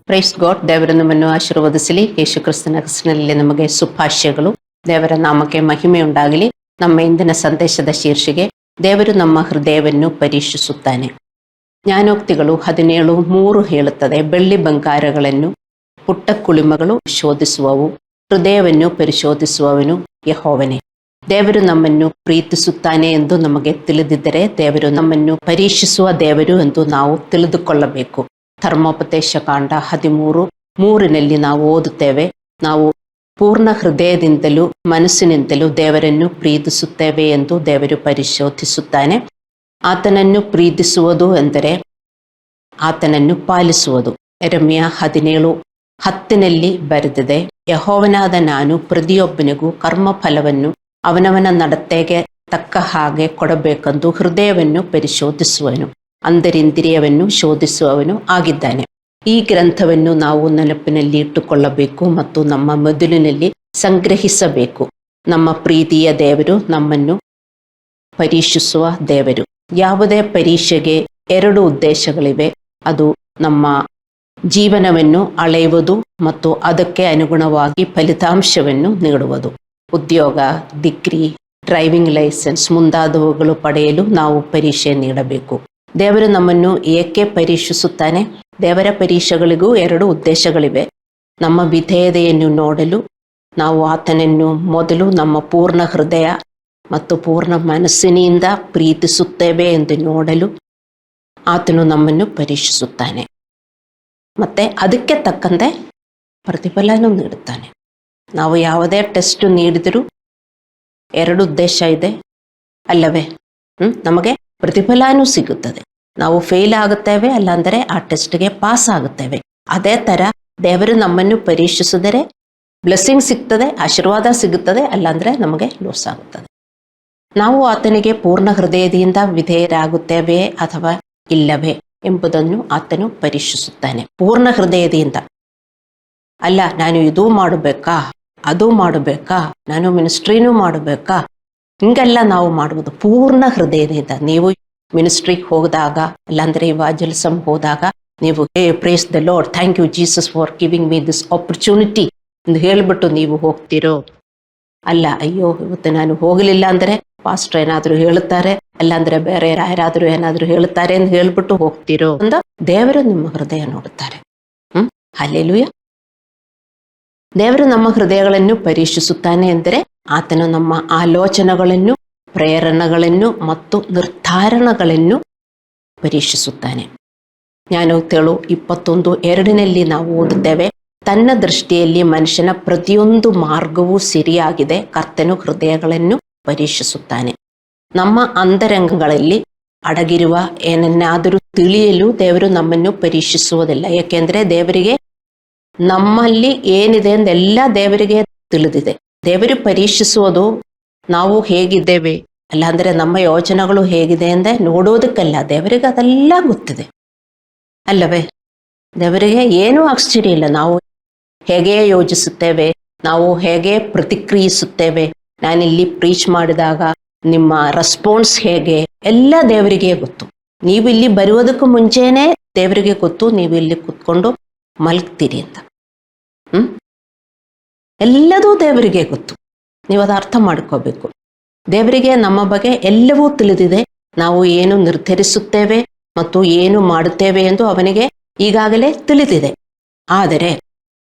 Praise God. ದೇವರ ನಮ್ಮನ್ನು ಆಶೀರ್ವದಿಸಲಿ. ಯೇಸು ಕ್ರಿಸ್ತನ ಹೆಸರಿನಲ್ಲಿ ನಮಗೆ ಸುಭಾಷ್ಯಗಳು. ದೇವರ ನಾಮಕ್ಕೆ ಮಹಿಮೆ ಉಂಟಾಗಲಿ. ನಮ್ಮ ಇಂದಿನ ಸಂದೇಶದ ಶೀರ್ಷಿಕೆ, ದೇವರು ನಮ್ಮ ಹೃದಯವನ್ನು ಪರೀಕ್ಷಿಸುತ್ತಾನೆ. ಜ್ಞಾನೋಕ್ತಿಗಳು 17:3 ಹೇಳುತ್ತದೆ, ಬೆಳ್ಳಿ ಬಂಗಾರಗಳನ್ನು ಪುಟ್ಟ ಕುಳಿಮಗಳು ಶೋಧಿಸುವವು, ಹೃದಯವನ್ನು ಪರಿಶೋಧಿಸುವವನು ಯೆಹೋವನೇ. ದೇವರು ನಮ್ಮನ್ನು ಪ್ರೀತಿಸುತ್ತಾನೆ ಎಂದು ನಮಗೆ ತಿಳಿದಿದ್ದರೆ, ದೇವರು ನಮ್ಮನ್ನು ಪರೀಕ್ಷಿಸುವ ದೇವರು ಎಂದು ನಾವು ತಿಳಿದುಕೊಳ್ಳಬೇಕು. ಧರ್ಮೋಪದೇಶ ಕಾಂಡ 13:3 ನಾವು ಓದುತ್ತೇವೆ, ನಾವು ಪೂರ್ಣ ಹೃದಯದಿಂದಲೂ ಮನಸ್ಸಿನಿಂದಲೂ ದೇವರನ್ನು ಪ್ರೀತಿಸುತ್ತೇವೆ ಎಂದು ದೇವರು ಪರಿಶೋಧಿಸುತ್ತಾನೆ. ಆತನನ್ನು ಪ್ರೀತಿಸುವುದು ಎಂದರೆ ಆತನನ್ನು ಪಾಲಿಸುವುದು. ಯೆರೆಮೀಯ 17:10 ಬರೆದಿದೆ, ಯೆಹೋವನಾದ ನಾನು ಪ್ರತಿಯೊಬ್ಬನಿಗೂ ಕರ್ಮಫಲವನ್ನು ಅವನವನ ನಡತೆಗೆ ತಕ್ಕ ಹಾಗೆ ಕೊಡಬೇಕೆಂದು ಹೃದಯವನ್ನು ಪರಿಶೋಧಿಸುವನು, ಅಂತರಿಂದ್ರಿಯವನ್ನು ಶೋಧಿಸುವವನು ಆಗಿದ್ದಾನೆ. ಈ ಗ್ರಂಥವನ್ನು ನಾವು ನೆನಪಿನಲ್ಲಿ ಇಟ್ಟುಕೊಳ್ಳಬೇಕು ಮತ್ತು ನಮ್ಮ ಮೆದುಳಿನಲ್ಲಿ ಸಂಗ್ರಹಿಸಬೇಕು. ನಮ್ಮ ಪ್ರೀತಿಯ ದೇವರು ನಮ್ಮನ್ನು ಪರೀಕ್ಷಿಸುವ ದೇವರು. ಯಾವುದೇ ಪರೀಕ್ಷೆಗೆ 2 ಉದ್ದೇಶಗಳಿವೆ. ಅದು ನಮ್ಮ ಜೀವನವನ್ನು ಅಳೆಯುವುದು ಮತ್ತು ಅದಕ್ಕೆ ಅನುಗುಣವಾಗಿ ಫಲಿತಾಂಶವನ್ನು ನೀಡುವುದು. ಉದ್ಯೋಗ, ಡಿಗ್ರಿ, ಡ್ರೈವಿಂಗ್ ಲೈಸೆನ್ಸ್ ಮುಂತಾದವುಗಳು ಪಡೆಯಲು ನಾವು ಪರೀಕ್ಷೆ ನೀಡಬೇಕು. ದೇವರು ನಮ್ಮನ್ನು ಏಕೆ ಪರೀಕ್ಷಿಸುತ್ತಾನೆ? ದೇವರ ಪರೀಕ್ಷೆಗಳಿಗೂ 2 ಉದ್ದೇಶಗಳಿವೆ. ನಮ್ಮ ವಿಧೇಯತೆಯನ್ನು ನೋಡಲು ನಾವು ಆತನನ್ನು ಮೊದಲು ನಮ್ಮ ಪೂರ್ಣ ಹೃದಯ ಮತ್ತು ಪೂರ್ಣ ಮನಸ್ಸಿನಿಂದ ಪ್ರೀತಿಸುತ್ತೇವೆ ಎಂದು ನೋಡಲು ಆತನು ನಮ್ಮನ್ನು ಪರೀಕ್ಷಿಸುತ್ತಾನೆ. ಮತ್ತೆ ಅದಕ್ಕೆ ತಕ್ಕಂತೆ ಪ್ರತಿಫಲನೂ ನೀಡುತ್ತಾನೆ. ನಾವು ಯಾವುದೇ ಟೆಸ್ಟ್ ನೀಡಿದರೂ 2 ಉದ್ದೇಶ ಇದೆ ಅಲ್ಲವೇ? ನಮಗೆ ಪ್ರತಿಫಲನೂ ಸಿಗುತ್ತದೆ. ನಾವು ಫೇಲ್ ಆಗುತ್ತೇವೆ, ಅಲ್ಲಾಂದರೆ ಆ ಟೆಸ್ಟ್ಗೆ ಪಾಸ್ ಆಗುತ್ತೇವೆ. ಅದೇ ಥರ ದೇವರು ನಮ್ಮನ್ನು ಪರೀಕ್ಷಿಸಿದರೆ ಬ್ಲೆಸ್ಸಿಂಗ್ ಸಿಗ್ತದೆ, ಆಶೀರ್ವಾದ ಸಿಗುತ್ತದೆ, ಅಲ್ಲಾಂದರೆ ನಮಗೆ ಲಾಸ್ ಆಗುತ್ತದೆ. ನಾವು ಆತನಿಗೆ ಪೂರ್ಣ ಹೃದಯದಿಂದ ವಿಧೇಯರಾಗುತ್ತೇವೆಯೇ ಅಥವಾ ಇಲ್ಲವೇ ಎಂಬುದನ್ನು ಆತನು ಪರೀಕ್ಷಿಸುತ್ತಾನೆ. ಪೂರ್ಣ ಹೃದಯದಿಂದ ಅಲ್ಲ, ನಾನು ಇದು ಮಾಡಬೇಕಾ, ಅದು ಮಾಡಬೇಕಾ, ನಾನು ಮಿನಿಸ್ಟ್ರಿನೂ ಮಾಡಬೇಕಾ, ಹಿಂಗೆಲ್ಲ ನಾವು ಮಾಡುವುದು ಪೂರ್ಣ ಹೃದಯದಿಂದ. ನೀವು ಮಿನಿಸ್ಟ್ರಿಗೆ ಹೋದಾಗ, ಇಲ್ಲಾಂದರೆ ಇವಾಂಜಲಿಸಮ್ ಹೋದಾಗ ನೀವು praise the Lord, thank you Jesus for giving me this opportunity ಎಂದು ಹೇಳಿಬಿಟ್ಟು ನೀವು ಹೋಗ್ತಿರೋ? ಅಲ್ಲ, ಅಯ್ಯೋ ಇವತ್ತು ನಾನು ಹೋಗಲಿಲ್ಲ ಅಂದರೆ ಪಾಸ್ಟರ್ ಏನಾದರೂ ಹೇಳುತ್ತಾರೆ, ಅಲ್ಲಾಂದರೆ ಬೇರೆ ಯಾರಾದರೂ ಏನಾದರೂ ಹೇಳುತ್ತಾರೆ ಎಂದು ಹೇಳ್ಬಿಟ್ಟು ಹೋಗ್ತಿರೋ ಅಂತ ದೇವರು ನಿಮ್ಮ ಹೃದಯ ನೋಡುತ್ತಾರೆ. ಹಲ್ಲೆಲೂಯ. ದೇವರು ನಮ್ಮ ಹೃದಯಗಳನ್ನು ಪರೀಕ್ಷಿಸುತ್ತಾನೆ ಎಂದರೆ ಆತನು ನಮ್ಮ ಆಲೋಚನೆಗಳನ್ನು, ಪ್ರೇರಣೆಗಳನ್ನು ಮತ್ತು ನಿರ್ಧಾರಗಳನ್ನು ಪರೀಕ್ಷಿಸುತ್ತಾನೆ. ಜ್ಞಾನೋಕ್ತಿಗಳು 21:2 ನಾವು ಓದುತ್ತೇವೆ, ತನ್ನ ದೃಷ್ಟಿಯಲ್ಲಿ ಮನುಷ್ಯನ ಪ್ರತಿಯೊಂದು ಮಾರ್ಗವೂ ಸರಿಯಾಗಿದೆ, ಕರ್ತನು ಹೃದಯಗಳನ್ನು ಪರೀಕ್ಷಿಸುತ್ತಾನೆ. ನಮ್ಮ ಅಂತರಂಗಗಳಲ್ಲಿ ಅಡಗಿರುವ ಏನನ್ನಾದರೂ ತಿಳಿಯಲು ದೇವರು ನಮ್ಮನ್ನು ಪರೀಕ್ಷಿಸುವುದಿಲ್ಲ. ಏಕೆಂದರೆ ದೇವರಿಗೆ ನಮ್ಮಲ್ಲಿ ಏನಿದೆ ಎಂದೆಲ್ಲ ದೇವರಿಗೆ ತಿಳಿದಿದೆ. ದೇವರು ಪರೀಕ್ಷಿಸುವುದು ನಾವು ಹೇಗಿದ್ದೇವೆ, ಅಲ್ಲಾಂದರೆ ನಮ್ಮ ಯೋಚನೆಗಳು ಹೇಗಿದೆ ಎಂದೇ ನೋಡೋದಕ್ಕಲ್ಲ, ದೇವರಿಗೆ ಅದೆಲ್ಲ ಗೊತ್ತಿದೆ ಅಲ್ಲವೇ? ದೇವರಿಗೆ ಏನೂ ಆಶ್ಚರ್ಯ ಇಲ್ಲ. ನಾವು ಹೇಗೆ ಯೋಚಿಸುತ್ತೇವೆ, ನಾವು ಹೇಗೆ ಪ್ರತಿಕ್ರಿಯಿಸುತ್ತೇವೆ, ನಾನಿಲ್ಲಿ ಪ್ರೀಚ್ ಮಾಡಿದಾಗ ನಿಮ್ಮ ರೆಸ್ಪಾನ್ಸ್ ಹೇಗೆ, ಎಲ್ಲ ದೇವರಿಗೆ ಗೊತ್ತು. ನೀವು ಇಲ್ಲಿ ಬರುವುದಕ್ಕೂ ಮುಂಚೆನೇ ದೇವರಿಗೆ ಗೊತ್ತು ನೀವು ಇಲ್ಲಿ ಕೂತ್ಕೊಂಡು ಮಲಗ್ತೀರಿ ಅಂತ. ಎಲ್ಲದೂ ದೇವರಿಗೆ ಗೊತ್ತು. ನೀವು ಅದು ಅರ್ಥ ಮಾಡ್ಕೋಬೇಕು. ದೇವರಿಗೆ ನಮ್ಮ ಬಗ್ಗೆ ಎಲ್ಲವೂ ತಿಳಿದಿದೆ. ನಾವು ಏನು ನಿರ್ಧರಿಸುತ್ತೇವೆ ಮತ್ತು ಏನು ಮಾಡುತ್ತೇವೆ ಎಂದು ಅವನಿಗೆ ಈಗಾಗಲೇ ತಿಳಿದಿದೆ. ಆದರೆ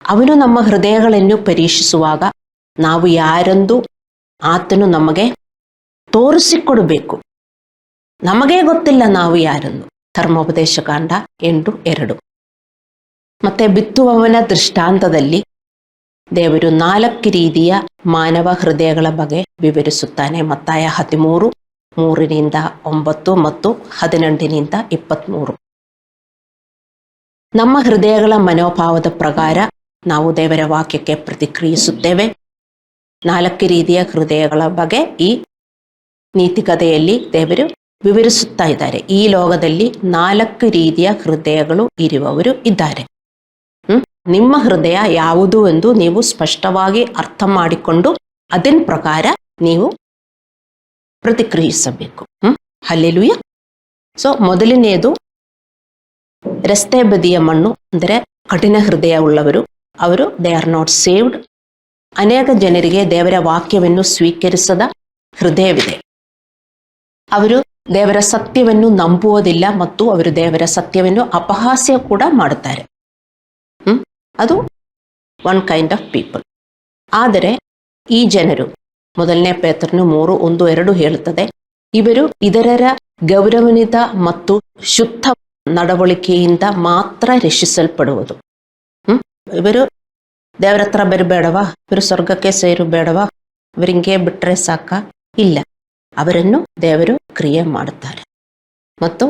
ಅವನು ನಮ್ಮ ಹೃದಯಗಳನ್ನು ಪರೀಕ್ಷಿಸುವಾಗ ನಾವು ಯಾರೆಂದು ಆತನು ನಮಗೆ ತೋರಿಸಿಕೊಡಬೇಕು. ನಮಗೇ ಗೊತ್ತಿಲ್ಲ ನಾವು ಯಾರೆಂದು. ಧರ್ಮೋಪದೇಶ ಕಾಂಡ 8:2. ಮತ್ತೆ ಬಿತ್ತುವವನ ದೃಷ್ಟಾಂತದಲ್ಲಿ ದೇವರು 4 ರೀತಿಯ ಮಾನವ ಹೃದಯಗಳ ಬಗ್ಗೆ ವಿವರಿಸುತ್ತಾನೆ. ಮತ್ತಾಯ 13:3-9 ಮತ್ತು 18-23. ನಮ್ಮ ಹೃದಯಗಳ ಮನೋಭಾವದ ಪ್ರಕಾರ ನಾವು ದೇವರ ವಾಕ್ಯಕ್ಕೆ ಪ್ರತಿಕ್ರಿಯಿಸುತ್ತೇವೆ. 4 ರೀತಿಯ ಹೃದಯಗಳ ಬಗ್ಗೆ ಈ ನೀತಿಕಥೆಯಲ್ಲಿ ದೇವರು ವಿವರಿಸುತ್ತಾ ಇದ್ದಾರೆ. ಈ ಲೋಕದಲ್ಲಿ 4 ರೀತಿಯ ಹೃದಯಗಳು ಇರುವವರು ಇದ್ದಾರೆ. ನಿಮ್ಮ ಹೃದಯ ಯಾವುದು ಎಂದು ನೀವು ಸ್ಪಷ್ಟವಾಗಿ ಅರ್ಥ ಮಾಡಿಕೊಂಡು ಅದರ ಪ್ರಕಾರ ನೀವು ಪ್ರತಿಕ್ರಿಯಿಸಬೇಕು. ಹಲ್ಲೆಲೂಯ. ಸೊ ಮೊದಲನೆಯದು ರಸ್ತೆ ಬದಿಯ ಮಣ್ಣು ಅಂದರೆ ಕಠಿಣ ಹೃದಯ ಉಳ್ಳವರು, ಅವರು ದೇ ಆರ್ ನಾಟ್ ಸೇವ್ಡ್. ಅನೇಕ ಜನರಿಗೆ ದೇವರ ವಾಕ್ಯವನ್ನು ಸ್ವೀಕರಿಸದ ಹೃದಯವಿದೆ. ಅವರು ದೇವರ ಸತ್ಯವನ್ನು ನಂಬುವುದಿಲ್ಲ ಮತ್ತು ಅವರು ದೇವರ ಸತ್ಯವನ್ನು ಅಪಹಾಸ್ಯ ಕೂಡ ಮಾಡುತ್ತಾರೆ. ಅದು ಒನ್ ಕೈಂಡ್ ಆಫ್ ಪೀಪಲ್. ಆದರೆ ಈ ಜನರು, ಮೊದಲನೇ ಪೇತ್ರನು 3:1-2 ಹೇಳುತ್ತದೆ, ಇವರು ಇದರ ಗೌರವಾನ್ವಿತ ಮತ್ತು ಶುದ್ಧ ನಡವಳಿಕೆಯಿಂದ ಮಾತ್ರ ರಕ್ಷಿಸಲ್ಪಡುವುದು. ಇವರು ದೇವರ ಹತ್ರ ಬರಬೇಡವಾ, ಇವರು ಸ್ವರ್ಗಕ್ಕೆ ಸೇರು ಬೇಡವಾ, ಇವರಿಂಗೆ ಬಿಟ್ರೆ ಸಾಕ? ಇಲ್ಲ, ಅವರನ್ನು ದೇವರು ಕ್ರಿಯೆ ಮಾಡುತ್ತಾರೆ. ಮತ್ತು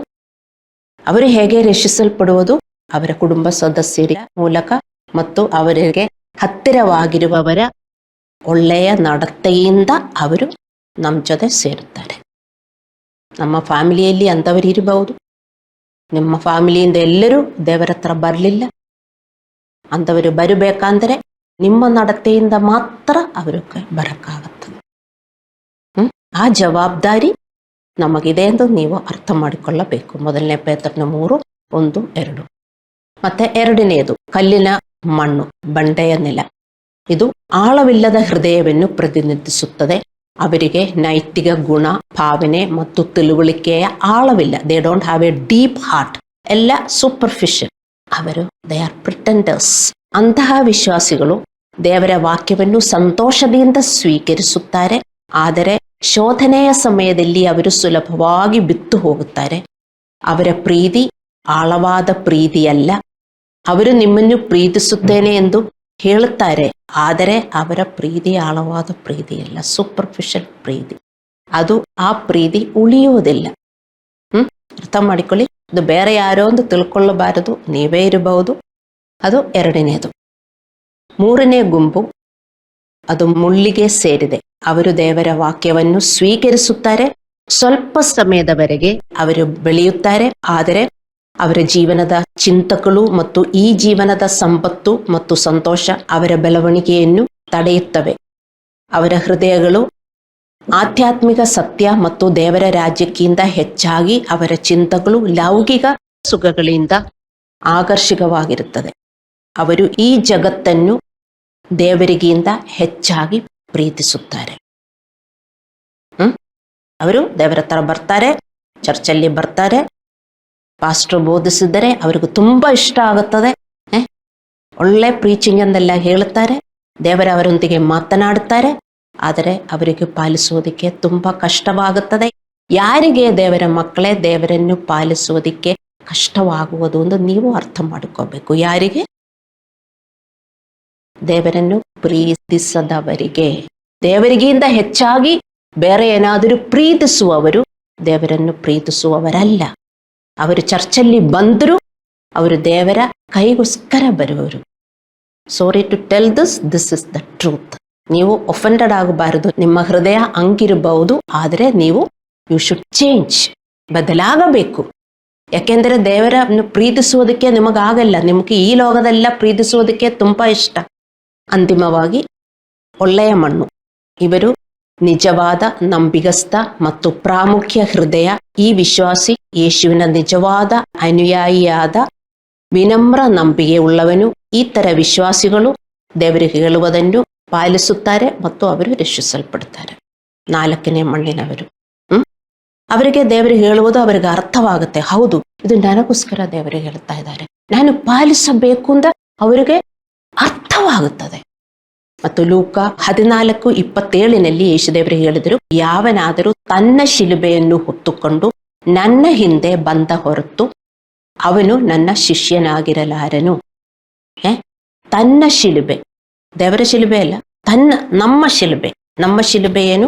ಅವರು ಹೇಗೆ ರಕ್ಷಿಸಲ್ಪಡುವುದು? ಅವರ ಕುಟುಂಬ ಸದಸ್ಯರ ಮೂಲಕ ಮತ್ತು ಅವರಿಗೆ ಹತ್ತಿರವಾಗಿರುವವರ ಒಳ್ಳೆಯ ನಡತೆಯಿಂದ ಅವರು ನಮ್ಮ ಜೊತೆ ಸೇರುತ್ತಾರೆ. ನಮ್ಮ ಫ್ಯಾಮಿಲಿಯಲ್ಲಿ ಅಂಥವರು ಇರಬಹುದು. ನಿಮ್ಮ ಫ್ಯಾಮಿಲಿಯಿಂದ ಎಲ್ಲರೂ ದೇವರ ಹತ್ರ ಬರಲಿಲ್ಲ. ಅಂಥವರು ಬರಬೇಕಂದ್ರೆ ನಿಮ್ಮ ನಡತೆಯಿಂದ ಮಾತ್ರ ಅವರಿಗೆ ಬರೋಕ್ಕಾಗುತ್ತದೆ. ಆ ಜವಾಬ್ದಾರಿ ನಮಗಿದೆ ಎಂದು ನೀವು ಅರ್ಥ ಮಾಡಿಕೊಳ್ಳಬೇಕು. ಮೊದಲನೇ ಪೇತ್ರನ 3:1-2. ಮತ್ತೆ ಎರಡನೆಯದು ಕಲ್ಲಿನ ಮಣ್ಣು, ಬಂಡೆಯ ನೆಲ. ಇದು ಆಳವಿಲ್ಲದ ಹೃದಯವನ್ನು ಪ್ರತಿನಿಧಿಸುತ್ತದೆ. ಅವರಿಗೆ ನೈತಿಕ ಗುಣ, ಭಾವನೆ ಮತ್ತು ತಿಳುವಳಿಕೆಯ ಆಳವಿಲ್ಲ. They don't have a deep heart. ಎಲ್ಲ ಸೂಪರ್ಫಿಷಿಯಲ್. ಅವರು ದೇ ಆರ್ ಪ್ರಿಟೆಂಡರ್ಸ್. ಅಂತಹ ವಿಶ್ವಾಸಿಗಳು ದೇವರ ವಾಕ್ಯವನ್ನು ಸಂತೋಷದಿಂದ ಸ್ವೀಕರಿಸುತ್ತಾರೆ. ಆದರೆ ಶೋಧನೆಯ ಸಮಯದಲ್ಲಿ ಅವರು ಸುಲಭವಾಗಿ ಬಿತ್ತು ಹೋಗುತ್ತಾರೆ. ಅವರ ಪ್ರೀತಿ ಆಳವಾದ ಪ್ರೀತಿಯಲ್ಲ. ಅವರು ನಿಮ್ಮನ್ನು ಪ್ರೀತಿಸುತ್ತೇನೆ ಎಂದು ಹೇಳುತ್ತಾರೆ, ಆದರೆ ಅವರ ಪ್ರೀತಿ ಆಳವಾದ ಪ್ರೀತಿಯಲ್ಲ, ಸೂಪರ್ಫಿಷಿಯಲ್ ಪ್ರೀತಿ. ಅದು ಆ ಪ್ರೀತಿ ಉಳಿಯುವುದಿಲ್ಲ. ಅರ್ಥ ಮಾಡಿಕೊಳ್ಳಿ. ಅದು ಬೇರೆ ಯಾರೋ ಒಂದು ತಿಳ್ಕೊಳ್ಳಬಾರದು, ನೀವೇ ಇರಬಹುದು. ಅದು ಎರಡನೇದು. ಮೂರನೇ ಗುಂಪು, ಅದು ಮುಳ್ಳಿಗೆ ಸೇರಿದೆ. ಅವರು ದೇವರ ವಾಕ್ಯವನ್ನು ಸ್ವೀಕರಿಸುತ್ತಾರೆ. ಸ್ವಲ್ಪ ಸಮಯದವರೆಗೆ ಅವರು ಬೆಳೆಯುತ್ತಾರೆ, ಆದರೆ ಅವರ ಜೀವನದ ಚಿಂತಕಗಳು ಮತ್ತು ಈ ಜೀವನದ ಸಂಪತ್ತು ಮತ್ತು ಸಂತೋಷ ಅವರ ಬೆಳವಣಿಗೆಯನ್ನು ತಡೆಯುತ್ತವೆ. ಅವರ ಹೃದಯಗಳು ಆಧ್ಯಾತ್ಮಿಕ ಸತ್ಯ ಮತ್ತು ದೇವರ ರಾಜ್ಯಕ್ಕಿಂತ ಹೆಚ್ಚಾಗಿ ಅವರ ಚಿಂತಕಗಳು ಲೌಕಿಕ ಸುಖಗಳಿಂದ ಆಕರ್ಷಕವಾಗಿರುತ್ತದೆ. ಅವರು ಈ ಜಗತ್ತನ್ನು ದೇವರಿಗಿಂತ ಹೆಚ್ಚಾಗಿ ಪ್ರೀತಿಸುತ್ತಾರೆ. ಅವರು ದೇವರ ಹತ್ರ ಬರ್ತಾರೆ, ಚರ್ಚಲ್ಲಿ ಬರ್ತಾರೆ, ಪಾಸ್ಟರ್ ಬೋಧಿಸಿದರೆ ಅವರಿಗೂ ತುಂಬ ಇಷ್ಟ ಆಗುತ್ತದೆ. ಒಳ್ಳೆ ಪ್ರೀಚಿಂಗ್ ಎಂದೆಲ್ಲ ಹೇಳುತ್ತಾರೆ, ದೇವರ ಅವರೊಂದಿಗೆ ಮಾತನಾಡುತ್ತಾರೆ. ಆದರೆ ಅವರಿಗೆ ಪಾಲಿಸುವುದಕ್ಕೆ ತುಂಬ ಕಷ್ಟವಾಗುತ್ತದೆ. ಯಾರಿಗೆ ದೇವರ ಮಕ್ಕಳೇ ದೇವರನ್ನು ಪಾಲಿಸುವುದಕ್ಕೆ ಕಷ್ಟವಾಗುವುದು ಎಂದು ನೀವು ಅರ್ಥ ಮಾಡಿಕೋಬೇಕು. ಯಾರಿಗೆ? ದೇವರನ್ನು ಪ್ರೀತಿಸದವರಿಗೆ. ದೇವರಿಗಿಂತ ಹೆಚ್ಚಾಗಿ ಬೇರೆ ಏನಾದರೂ ಪ್ರೀತಿಸುವವರು ದೇವರನ್ನು ಪ್ರೀತಿಸುವವರಲ್ಲ. ಅವರು ಚರ್ಚಲ್ಲಿ ಬಂದರೂ ಅವರು ದೇವರ ಕೈಗೋಸ್ಕರ ಬರುವವರು. Sorry to tell this is the truth. ನೀವು ಒಫೆಂಡೆಡ್ ಆಗಬಾರದು. ನಿಮ್ಮ ಹೃದಯ ಹಂಗಿರಬಹುದು, ಆದರೆ ನೀವು ಯು ಶುಡ್ ಚೇಂಜ್, ಬದಲಾಗಬೇಕು. ಯಾಕೆಂದರೆ ದೇವರನ್ನು ಪ್ರೀತಿಸುವುದಕ್ಕೆ ನಿಮಗಾಗಲ್ಲ. ನಿಮಗೆ ಈ ಲೋಕದೆಲ್ಲ ಪ್ರೀತಿಸುವುದಕ್ಕೆ ತುಂಬ ಇಷ್ಟ. ಅಂತಿಮವಾಗಿ ಒಳ್ಳೆಯ ಮಣ್ಣು. ಇವರು ನಿಜವಾದ ನಂಬಿಗಸ್ತ ಮತ್ತು ಪ್ರಾಮುಖ್ಯ ಹೃದಯ. ಈ ವಿಶ್ವಾಸಿ ಯೇಸುವಿನ ನಿಜವಾದ ಅನುಯಾಯಿಯಾದ ವಿನಮ್ರ ನಂಬಿಕೆ ಉಳ್ಳವನು. ಈ ಥರ ವಿಶ್ವಾಸಿಗಳು ದೇವರಿಗೆ ಹೇಳುವುದನ್ನು ಪಾಲಿಸುತ್ತಾರೆ ಮತ್ತು ಅವರು ರಕ್ಷಿಸಲ್ಪಡ್ತಾರೆ. 4ನೇ ಮಣ್ಣಿನವರು. ಅವರಿಗೆ ದೇವರಿಗೆ ಹೇಳುವುದು ಅವರಿಗೆ ಅರ್ಥವಾಗುತ್ತೆ. ಹೌದು, ಇದು ನನಗೋಸ್ಕರ ದೇವರಿಗೆ ಹೇಳ್ತಾ ಇದ್ದಾರೆ, ನಾನು ಪಾಲಿಸಬೇಕು ಅಂತ ಅವರಿಗೆ ಅರ್ಥವಾಗುತ್ತದೆ. ಮತ್ತು ಲೂಕ 14:27 ಯೇಸುದೇವರು ಹೇಳಿದರು, ಯಾವನಾದರೂ ತನ್ನ ಶಿಲುಬೆಯನ್ನು ಹೊತ್ತುಕೊಂಡು ನನ್ನ ಹಿಂದೆ ಬಂದ ಹೊರತು ಅವನು ನನ್ನ ಶಿಷ್ಯನಾಗಿರಲಾರನು. ತನ್ನ ಶಿಲುಬೆ, ದೇವರ ಶಿಲುಬೆ ಅಲ್ಲ, ನಮ್ಮ ಶಿಲುಬೆ. ನಮ್ಮ ಶಿಲುಬೆ ಏನು?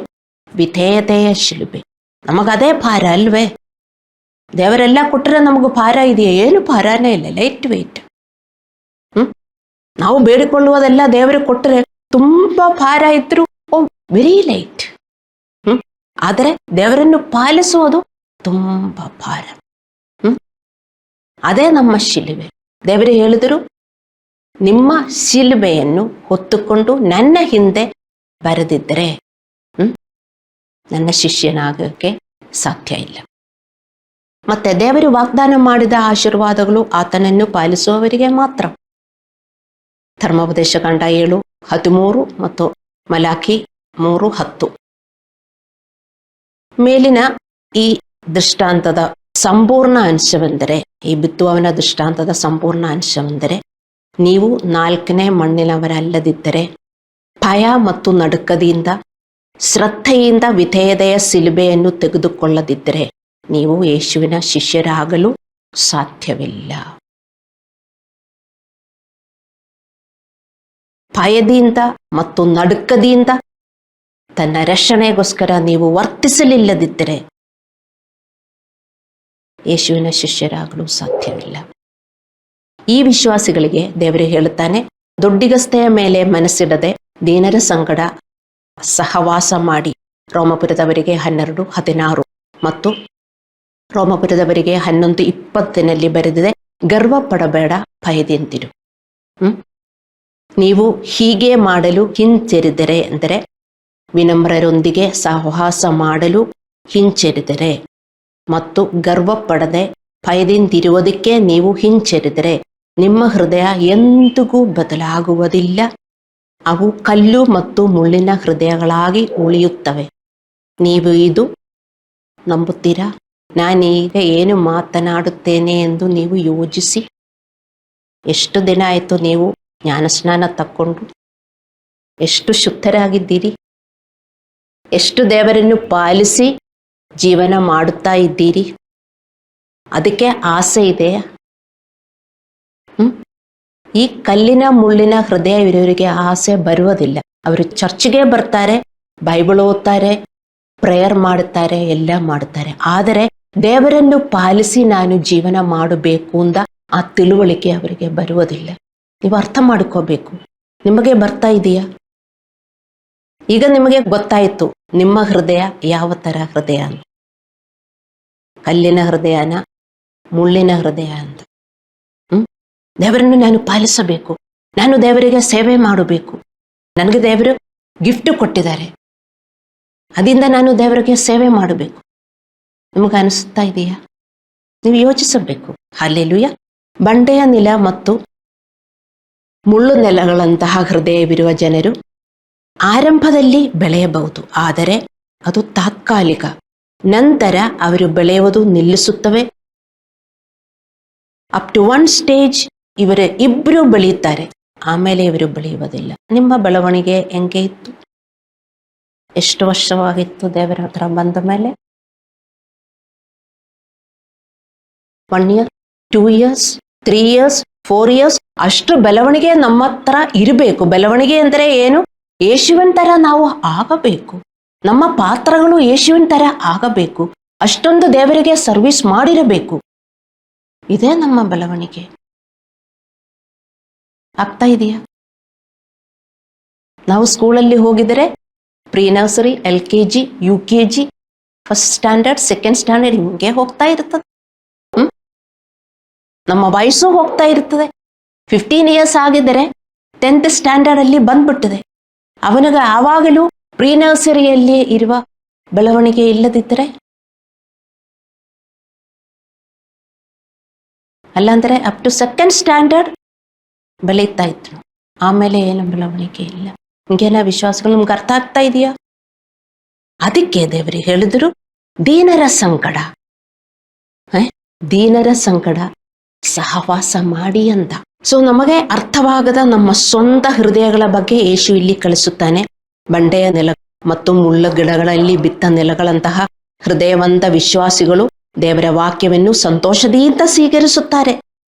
ವಿಧೇಯತೆಯ ಶಿಲುಬೆ. ನಮಗದೇ ಭಾರ ಅಲ್ವೇ? ದೇವರೆಲ್ಲ ಕೊಟ್ಟರೆ ನಮಗೂ ಭಾರ ಇದೆಯಾ? ಏನು ಭಾರನೇ ಇಲ್ಲ, ಲೈಟ್ ವೆಯ್ಟ್. ನಾವು ಬೇಡಿಕೊಳ್ಳುವುದೆಲ್ಲ ದೇವರಿಗೆ ಕೊಟ್ಟರೆ ತುಂಬ ಭಾರ ಇದ್ರು ವೆರಿ ಲೈಟ್. ಆದರೆ ದೇವರನ್ನು ಪಾಲಿಸುವುದು ತುಂಬ ಭಾರ. ಅದೇ ನಮ್ಮ ಶಿಲುಬೆ. ದೇವರು ಹೇಳಿದರು, ನಿಮ್ಮ ಶಿಲುಬೆಯನ್ನು ಹೊತ್ತುಕೊಂಡು ನನ್ನ ಹಿಂದೆ ಬರೆದಿದ್ದರೆ ನನ್ನ ಶಿಷ್ಯನಾಗಕ್ಕೆ ಸಾಧ್ಯ ಇಲ್ಲ. ಮತ್ತೆ ದೇವರು ವಾಗ್ದಾನ ಮಾಡಿದ ಆಶೀರ್ವಾದಗಳು ಆತನನ್ನು ಪಾಲಿಸುವವರಿಗೆ ಮಾತ್ರ. ಧರ್ಮೋಪದೇಶಕಾಂಡ 7:13 ಮತ್ತು ಮಲಾಖಿ 3:10. ಮೇಲಿನ ಈ ದೃಷ್ಟಾಂತದ ಸಂಪೂರ್ಣ ಅಂಶವೆಂದರೆ, ಈ ಬಿತ್ತುವವನ ದೃಷ್ಟಾಂತದ ಸಂಪೂರ್ಣ ಅಂಶವೆಂದರೆ, ನೀವು 4ನೇ ಮಣ್ಣಿನವರಲ್ಲದಿದ್ದರೆ ಭಯ ಮತ್ತು ನಡುಕದಿಂದ ಶ್ರದ್ಧೆಯಿಂದ ವಿಧೇಯತೆಯ ಶಿಲುಬೆಯನ್ನು ತೆಗೆದುಕೊಳ್ಳದಿದ್ದರೆ ನೀವು ಯೇಸುವಿನ ಶಿಷ್ಯರಾಗಲು ಸಾಧ್ಯವಿಲ್ಲ. ಭಯದಿಂದ ಮತ್ತು ನಡುಕದಿಂದ ತನ್ನ ರಕ್ಷಣೆಗೋಸ್ಕರ ನೀವು ವರ್ತಿಸಲಿಲ್ಲದಿದ್ದರೆ ಯೇಸುವಿನ ಶಿಷ್ಯರಾಗಲು ಸಾಧ್ಯವಿಲ್ಲ. ಈ ವಿಶ್ವಾಸಿಗಳಿಗೆ ದೇವರು ಹೇಳುತ್ತಾನೆ, ದೊಡ್ಡಿಗಸ್ತೆಯ ಮೇಲೆ ಮನಸ್ಸಿಡದೆ ದೀನರ ಸಂಗಡ ಸಹವಾಸ ಮಾಡಿ. ರೋಮಪುರದವರಿಗೆ 12:16 ಮತ್ತು ರೋಮಪುರದವರಿಗೆ 11:20 ಬರೆದಿದೆ, ಗರ್ವ ಪಡಬೇಡ, ಭಯದಿಂದಿರು. ನೀವು ಹೀಗೆ ಮಾಡಲು ಹಿಂಜರಿದರೆ, ಅಂದರೆ ವಿನಮ್ರರೊಂದಿಗೆ ಸಹವಾಸ ಮಾಡಲು ಹಿಂಜರಿದರೆ ಮತ್ತು ಗರ್ವ ಪಡದೆ ಭಯದಿಂದಿರುವುದಕ್ಕೆ ನೀವು ಹಿಂಜರಿದರೆ ನಿಮ್ಮ ಹೃದಯ ಎಂದಿಗೂ ಬದಲಾಗುವುದಿಲ್ಲ. ಅವು ಕಲ್ಲು ಮತ್ತು ಮುಳ್ಳಿನ ಹೃದಯಗಳಾಗಿ ಉಳಿಯುತ್ತವೆ. ನೀವು ಇದು ನಂಬುತ್ತೀರಾ? ನಾನೀಗ ಏನು ಮಾತನಾಡುತ್ತೇನೆ ಎಂದು ನೀವು ಯೋಚಿಸಿ. ಎಷ್ಟು ದಿನ ಆಯಿತು ನೀವು ಜ್ಞಾನಸ್ನಾನ ತಕ್ಕೊಂಡು? ಎಷ್ಟು ಶುದ್ಧರಾಗಿದ್ದೀರಿ? ಎಷ್ಟು ದೇವರನ್ನು ಪಾಲಿಸಿ ಜೀವನ ಮಾಡುತ್ತಾ ಇದ್ದೀರಿ? ಅದಕ್ಕೆ ಆಸೆ ಇದೆಯಾ? ಈ ಕಲ್ಲಿನ ಮುಳ್ಳಿನ ಹೃದಯ ಇರೋರಿಗೆ ಆಸೆ ಬರುವುದಿಲ್ಲ. ಅವರು ಚರ್ಚ್ಗೆ ಬರ್ತಾರೆ, ಬೈಬಲ್ ಓದ್ತಾರೆ, ಪ್ರೇಯರ್ ಮಾಡುತ್ತಾರೆ, ಎಲ್ಲ ಮಾಡುತ್ತಾರೆ. ಆದರೆ ದೇವರನ್ನು ಪಾಲಿಸಿ ನಾನು ಜೀವನ ಮಾಡಬೇಕು ಅಂತ ಆ ತಿಳುವಳಿಕೆ ಅವರಿಗೆ ಬರುವುದಿಲ್ಲ. ನೀವು ಅರ್ಥ ಮಾಡ್ಕೋಬೇಕು. ನಿಮಗೆ ಬರ್ತಾ ಇದೆಯಾ? ಈಗ ನಿಮಗೆ ಗೊತ್ತಾಯಿತು ನಿಮ್ಮ ಹೃದಯ ಯಾವ ಥರ ಹೃದಯ ಅಂತ. ಕಲ್ಲಿನ ಹೃದಯನ, ಮುಳ್ಳಿನ ಹೃದಯ ಅಂತ. ದೇವರನ್ನು ನಾನು ಪಾಲಿಸಬೇಕು, ನಾನು ದೇವರಿಗೆ ಸೇವೆ ಮಾಡಬೇಕು, ನನಗೆ ದೇವರು ಗಿಫ್ಟ್ ಕೊಟ್ಟಿದ್ದಾರೆ, ಅದರಿಂದ ನಾನು ದೇವರಿಗೆ ಸೇವೆ ಮಾಡಬೇಕು. ನಿಮಗೆ ಅನಿಸ್ತಾ ಇದೆಯಾ? ನೀವು ಯೋಚಿಸಬೇಕು. ಹಲ್ಲೆಲೂಯಾ. ಬಂಡೆಯ ನೆಲ ಮತ್ತು ಮುಳ್ಳು ನೆಲಗಳಂತಹ ಹೃದಯವಿರುವ ಜನರು ಆರಂಭದಲ್ಲಿ ಬೆಳೆಯಬಹುದು, ಆದರೆ ಅದು ತಾತ್ಕಾಲಿಕ. ನಂತರ ಅವರು ಬೆಳೆಯುವುದು ನಿಲ್ಲಿಸುತ್ತವೆ. ಅಪ್ ಟು ಒನ್ ಸ್ಟೇಜ್ ಇಬ್ಬರು ಬೆಳೆಯುತ್ತಾರೆ, ಆಮೇಲೆ ಇವರು ಬೆಳೆಯುವುದಿಲ್ಲ. ನಿಮ್ಮ ಬೆಳವಣಿಗೆ ಹೆಂಗೆ ಇತ್ತು? ಎಷ್ಟು ವರ್ಷವಾಗಿತ್ತು ದೇವರ ಹತ್ರ ಬಂದ ಮೇಲೆ? 1 year, 2 years, 3 years, 4 years? ಅಷ್ಟು ಬೆಳವಣಿಗೆ ನಮ್ಮ ಹತ್ರ ಇರಬೇಕು. ಬೆಳವಣಿಗೆ ಅಂದರೆ ಏನು? ಯೇಸುವಿನ ಥರ ನಾವು ಆಗಬೇಕು. ನಮ್ಮ ಪಾತ್ರಗಳು ಯೇಸುವಿನ ಥರ ಆಗಬೇಕು. ಅಷ್ಟೊಂದು ದೇವರಿಗೆ ಸರ್ವಿಸ್ ಮಾಡಿರಬೇಕು. ಇದೇ ನಮ್ಮ ಬೆಳವಣಿಗೆ. ಆಗ್ತಾ ಇದೆಯಾ? ನಾವು ಸ್ಕೂಲಲ್ಲಿ ಹೋಗಿದರೆ pre nursery, LKG, UKG, first standard, second standard ಹಿಂಗೆ ಹೋಗ್ತಾ ಇರ್ತದೆ. ನಮ್ಮ ವಯಸ್ಸು ಹೋಗ್ತಾ ಇರ್ತದೆ. 15 years ಆಗಿದ್ದರೆ 10th ಸ್ಟ್ಯಾಂಡರ್ಡ್ ಅಲ್ಲಿ ಬಂದ್ಬಿಟ್ಟಿದೆ. ಅವನಿಗೆ ಆವಾಗಲೂ ಪ್ರೀ ನರ್ಸರಿಯಲ್ಲಿ ಇರುವ ಬೆಳವಣಿಗೆ ಇಲ್ಲದಿದ್ದರೆ, ಅಲ್ಲಾಂದರೆ ಅಪ್ ಟು ಸೆಕೆಂಡ್ ಸ್ಟ್ಯಾಂಡರ್ಡ್ ಬೆಳೀತಾ ಇದ್ರು, ಆಮೇಲೆ ಏನು ಬೆಳವಣಿಗೆ ಇಲ್ಲ. ಹಿಂಗೆಲ್ಲ ವಿಶ್ವಾಸಗಳು ನಿಮ್ಗೆ ಅರ್ಥ ಆಗ್ತಾ ಇದೆಯಾ? ಅದಕ್ಕೆ ದೇವರು ಹೇಳಿದ್ರು, ದೀನರ ಸಂಕಟ, ದೀನರ ಸಂಕಟ ಸಹವಾಸ ಮಾಡಿ ಅಂತ. ಸೊ ನಮಗೆ ಅರ್ಥವಾಗದ ನಮ್ಮ ಸ್ವಂತ ಹೃದಯಗಳ ಬಗ್ಗೆ ಯೇಸು ಇಲ್ಲಿ ಕಳಿಸುತ್ತಾನೆ. ಬಂಡೆಯ ನೆಲ ಮತ್ತು ಮುಳ್ಳು ಗಿಡಗಳಲ್ಲಿ ಬಿತ್ತ ನೆಲಗಳಂತಹ ಹೃದಯವಂತ ವಿಶ್ವಾಸಿಗಳು ದೇವರ ವಾಕ್ಯವನ್ನು ಸಂತೋಷದಿಂದ ಸ್ವೀಕರಿಸುತ್ತಾರೆ.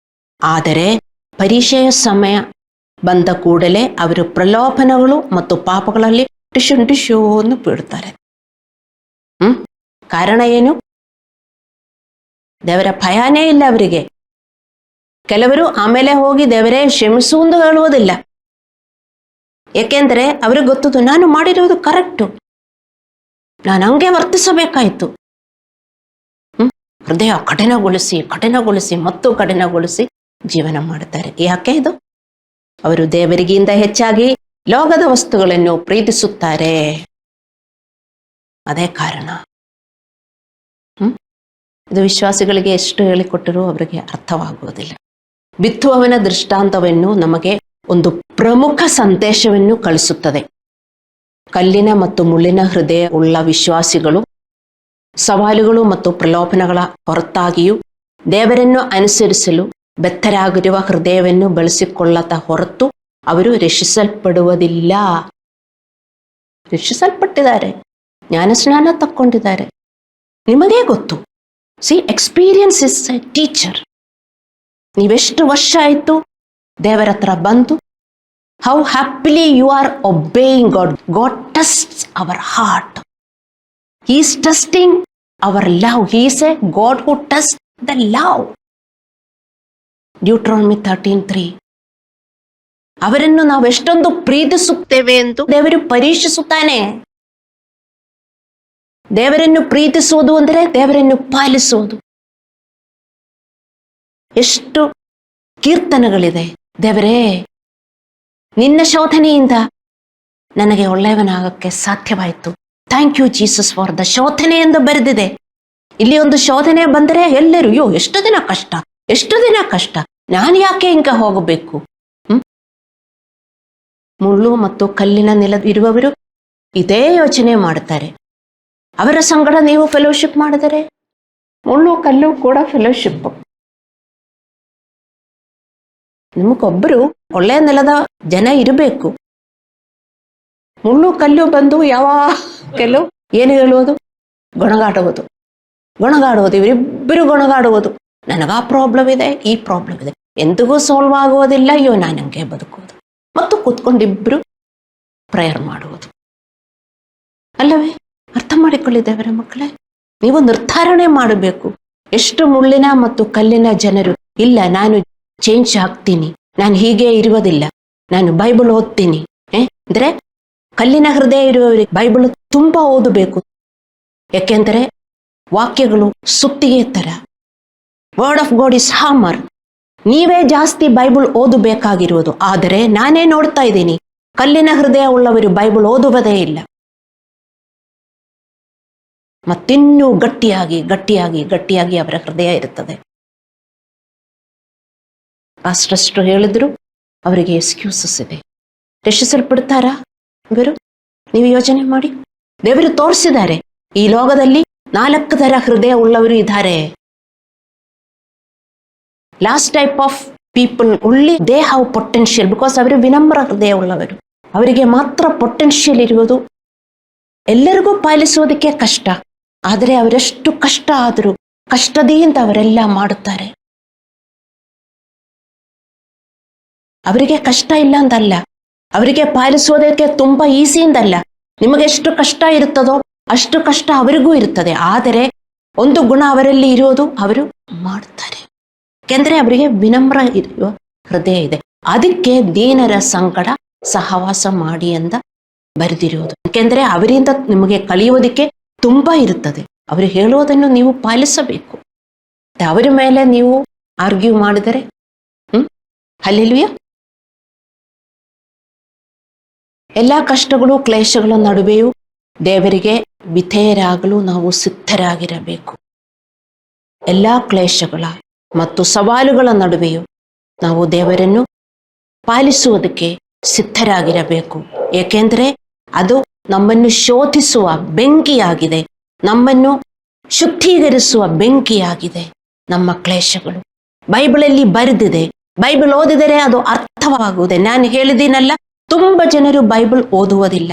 ಆದರೆ ಪರೀಕ್ಷೆಯ ಸಮಯ ಬಂದ ಕೂಡಲೇ ಅವರು ಪ್ರಲೋಭನೆಗಳು ಮತ್ತು ಪಾಪಗಳಲ್ಲಿ ಟಿಶು ಬಿಡುತ್ತಾರೆ. ಕಾರಣ ಏನು? ದೇವರ ಭಯನೇ ಇಲ್ಲ ಅವರಿಗೆ. ಕೆಲವರು ಆಮೇಲೆ ಹೋಗಿ ದೇವರೇ ಕ್ಷಮಿಸು ಎಂದು ಹೇಳುವುದಿಲ್ಲ. ಏಕೆಂದರೆ ಅವ್ರಿಗೆ ಗೊತ್ತದು, ನಾನು ಮಾಡಿರುವುದು ಕರೆಕ್ಟು, ನಾನು ಹಂಗೆ ವರ್ತಿಸಬೇಕಾಯಿತು. ಹೃದಯ ಕಠಿಣಗೊಳಿಸಿ ಮತ್ತು ಕಠಿಣಗೊಳಿಸಿ ಜೀವನ ಮಾಡುತ್ತಾರೆ. ಯಾಕೆ ಇದು? ಅವರು ದೇವರಿಗಿಂತ ಹೆಚ್ಚಾಗಿ ಲೋಕದ ವಸ್ತುಗಳನ್ನು ಪ್ರೀತಿಸುತ್ತಾರೆ. ಅದೇ ಕಾರಣ. ಇದು ವಿಶ್ವಾಸಿಗಳಿಗೆ ಎಷ್ಟು ಹೇಳಿಕೊಟ್ಟರೂ ಅವರಿಗೆ ಅರ್ಥವಾಗುವುದಿಲ್ಲ. ಬಿತ್ತುವವನ ದೃಷ್ಟಾಂತವನ್ನು ನಮಗೆ ಒಂದು ಪ್ರಮುಖ ಸಂದೇಶವನ್ನು ಕಳಿಸುತ್ತದೆ. ಕಲ್ಲಿನ ಮತ್ತು ಮುಳ್ಳಿನ ಹೃದಯ ಉಳ್ಳ ವಿಶ್ವಾಸಿಗಳು ಸವಾಲುಗಳು ಮತ್ತು ಪ್ರಲೋಭನೆಗಳ ಹೊರತಾಗಿಯೂ ದೇವರನ್ನು ಅನುಸರಿಸಲು ಬೆತ್ತರಾಗಿರುವ ಹೃದಯವನ್ನು ಬಳಸಿಕೊಳ್ಳದ ಹೊರತು ಅವರು ರಕ್ಷಿಸಲ್ಪಡುವುದಿಲ್ಲ. ರಕ್ಷಿಸಲ್ಪಟ್ಟಿದ್ದಾರೆ, ಜ್ಞಾನಸ್ನಾನ ತಕ್ಕೊಂಡಿದ್ದಾರೆ. ನಿಮಗೇ ಗೊತ್ತು. Experience is a teacher. ನೀವೆಷ್ಟು ವರ್ಷ ಆಯಿತು ದೇವರ ಹತ್ರ ಬಂದು, how happily you are obeying God. God tests our heart. He is testing our love. He is a God who test the love. Deuteronomy 13:3. ಅವರನ್ನು ನಾವು ಎಷ್ಟೊಂದು ಪ್ರೀತಿಸುತ್ತೇವೆ ಎಂದು ದೇವರು ಪರೀಕ್ಷಿಸುತ್ತಾನೆ. ದೇವರನ್ನು ಪ್ರೀತಿಸುವುದು ಅಂದರೆ ದೇವರನ್ನು ಪಾಲಿಸುವುದು. ಎಷ್ಟು ಕೀರ್ತನೆಗಳಿದೆ. ದೇವರೇ, ನಿನ್ನ ಶೋಧನೆಯಿಂದ ನನಗೆ ಒಳ್ಳೆಯವನಾಗಕ್ಕೆ ಸಾಧ್ಯವಾಯಿತು. Thank you Jesus for the ಶೋಧನೆ ಎಂದು ಬರೆದಿದೆ. ಇಲ್ಲಿ ಒಂದು ಶೋಧನೆ ಬಂದರೆ ಎಲ್ಲರೂ ಎಷ್ಟು ದಿನ ಕಷ್ಟ, ಎಷ್ಟು ದಿನ ಕಷ್ಟ, ನಾನು ಯಾಕೆ ಹಿಂಗ ಹೋಗಬೇಕು? ಮುಳ್ಳು ಮತ್ತು ಕಲ್ಲಿನ ನೆಲವಿರುವವರು ಇದೇ ಯೋಚನೆ ಮಾಡುತ್ತಾರೆ. ಅವರ ಸಂಗಡ ನೀವು ಫೆಲೋಶಿಪ್ ಮಾಡಿದರೆ ಮುಳ್ಳು ಕಲ್ಲು ಕೂಡ ಫೆಲೋಶಿಪ್. ನಿಮಗೊಬ್ಬರು ಒಳ್ಳೆಯ ನೆಲದ ಜನ ಇರಬೇಕು. ಮುಳ್ಳು ಕಲ್ಲು ಬಂದು ಯಾವಾಗಲೂ ಏನು ಹೇಳುವುದು? ಗೊಣಗಾಡುವುದು. ಇವರಿಬ್ಬರು ಗೊಣಗಾಡುವುದು. ನನಗ ಪ್ರಾಬ್ಲಮ್ ಇದೆ, ಈ ಪ್ರಾಬ್ಲಮ್ ಇದೆ, ಎಂದಿಗೂ ಸಾಲ್ವ್ ಆಗುವುದಿಲ್ಲ. ಅಯ್ಯೋ, ನಾನು ಹಂಗೆ ಬದುಕುವುದು ಮತ್ತು ಕೂತ್ಕೊಂಡಿಬ್ಬರು ಪ್ರೇಯರ್ ಮಾಡುವುದು. ಅಲ್ಲವೇ? ಅರ್ಥ ಮಾಡಿಕೊಳ್ಳಿದ್ದೇವರ ಮಕ್ಕಳೇ, ನೀವು ನಿರ್ಧಾರಣೆ ಮಾಡಬೇಕು. ಎಷ್ಟು ಮುಳ್ಳಿನ ಮತ್ತು ಕಲ್ಲಿನ ಜನರು, ಇಲ್ಲ ನಾನು ಚೇಂಜ್ ಆಗ್ತೀನಿ, ನಾನು ಹೀಗೆ ಇರುವುದಿಲ್ಲ, ನಾನು ಬೈಬಲ್ ಓದ್ತೀನಿ. ಅಂದ್ರೆ ಕಲ್ಲಿನ ಹೃದಯ ಇರುವವರಿಗೆ ಬೈಬಲ್ ತುಂಬಾ ಓದಬೇಕು. ಯಾಕೆಂದರೆ ವಾಕ್ಯಗಳು ಸುತ್ತಿಗೆ ತರ. Word of God is hammer. ನೀವೇ ಜಾಸ್ತಿ ಬೈಬಲ್ ಓದಬೇಕಾಗಿರುವುದು. ಆದರೆ ನಾನೇ ನೋಡ್ತಾ ಇದ್ದೀನಿ, ಕಲ್ಲಿನ ಹೃದಯ ಉಳ್ಳವರು ಬೈಬಲ್ ಓದುವುದೇ ಇಲ್ಲ. ಮತ್ತಿನ್ನೂ ಗಟ್ಟಿಯಾಗಿ ಗಟ್ಟಿಯಾಗಿ ಗಟ್ಟಿಯಾಗಿ ಅವರ ಹೃದಯ ಇರುತ್ತದೆ. ಅಷ್ಟಷ್ಟು ಹೇಳಿದ್ರು ಅವರಿಗೆ ಎಕ್ಸ್ಕ್ಯೂಸಸ್ ಇದೆ. ರಕ್ಷಿಸಲ್ಪಡ್ತಾರಾ ಇವರು? ನೀವು ಯೋಚನೆ ಮಾಡಿ. ದೇವರು ತೋರಿಸಿದ್ದಾರೆ, ಈ ಲೋಕದಲ್ಲಿ 4 ಥರ ಹೃದಯ ಉಳ್ಳವರು ಇದ್ದಾರೆ. Last type of people only they have potential, because ಅವರು ವಿನಮ್ರ ಹೃದಯ ಉಳ್ಳವರು. ಅವರಿಗೆ ಮಾತ್ರ ಪೊಟೆನ್ಷಿಯಲ್ ಇರುವುದು. ಎಲ್ಲರಿಗೂ ಪಾಲಿಸುವುದಕ್ಕೆ ಕಷ್ಟ, ಆದರೆ ಅವರೆಷ್ಟು ಕಷ್ಟ ಆದರೂ ಕಷ್ಟದಿಂದ ಅವರೆಲ್ಲ ಮಾಡುತ್ತಾರೆ. ಅವರಿಗೆ ಕಷ್ಟ ಇಲ್ಲ ಅಂತಲ್ಲ, ಅವರಿಗೆ ಪಾಲಿಸುವುದಕ್ಕೆ ತುಂಬಾ ಈಸಿಯಿಂದಲ್ಲ. ನಿಮಗೆಷ್ಟು ಕಷ್ಟ ಇರುತ್ತದೋ ಅಷ್ಟು ಕಷ್ಟ ಅವರಿಗೂ ಇರುತ್ತದೆ. ಆದರೆ ಒಂದು ಗುಣ ಅವರಲ್ಲಿ ಇರುವುದು, ಅವರು ಮಾಡ್ತಾರೆ. ಯಾಕೆಂದ್ರೆ ಅವರಿಗೆ ವಿನಮ್ರ ಇರುವ ಹೃದಯ ಇದೆ. ಅದಕ್ಕೆ ದೀನರ ಸಂಗಡ ಸಹವಾಸ ಮಾಡಿ ಅಂತ ಬರೆದಿರುವುದು. ಯಾಕೆಂದ್ರೆ ಅವರಿಂದ ನಿಮಗೆ ಕಲಿಯುವುದಕ್ಕೆ ತುಂಬಾ ಇರುತ್ತದೆ. ಅವರು ಹೇಳುವುದನ್ನು ನೀವು ಪಾಲಿಸಬೇಕು. ಅವರ ಮೇಲೆ ನೀವು ಆರ್ಗ್ಯೂ ಮಾಡಿದರೆ ಹಲ್ಲೆಲೂಯಾ. ಎಲ್ಲ ಕಷ್ಟಗಳು ಕ್ಲೇಶಗಳ ನಡುವೆಯೂ ದೇವರಿಗೆ ವಿಧೇಯರಾಗಲು ನಾವು ಸಿದ್ಧರಾಗಿರಬೇಕು. ಎಲ್ಲ ಕ್ಲೇಶಗಳ ಮತ್ತು ಸವಾಲುಗಳ ನಡುವೆಯೂ ನಾವು ದೇವರನ್ನು ಪಾಲಿಸುವುದಕ್ಕೆ ಸಿದ್ಧರಾಗಿರಬೇಕು. ಏಕೆಂದರೆ ಅದು ನಮ್ಮನ್ನು ಶೋಧಿಸುವ ಬೆಂಕಿಯಾಗಿದೆ, ನಮ್ಮನ್ನು ಶುದ್ಧೀಕರಿಸುವ ಬೆಂಕಿಯಾಗಿದೆ ನಮ್ಮ ಕ್ಲೇಶಗಳು. ಬೈಬಲಲ್ಲಿ ಬರೆದಿದೆ, ಬೈಬಲ್ ಓದಿದರೆ ಅದು ಅರ್ಥವಾಗುವುದೇ. ನಾನು ಹೇಳಿದ್ದೀನಲ್ಲ, ತುಂಬಾ ಜನರು ಬೈಬಲ್ ಓದುವುದಿಲ್ಲ.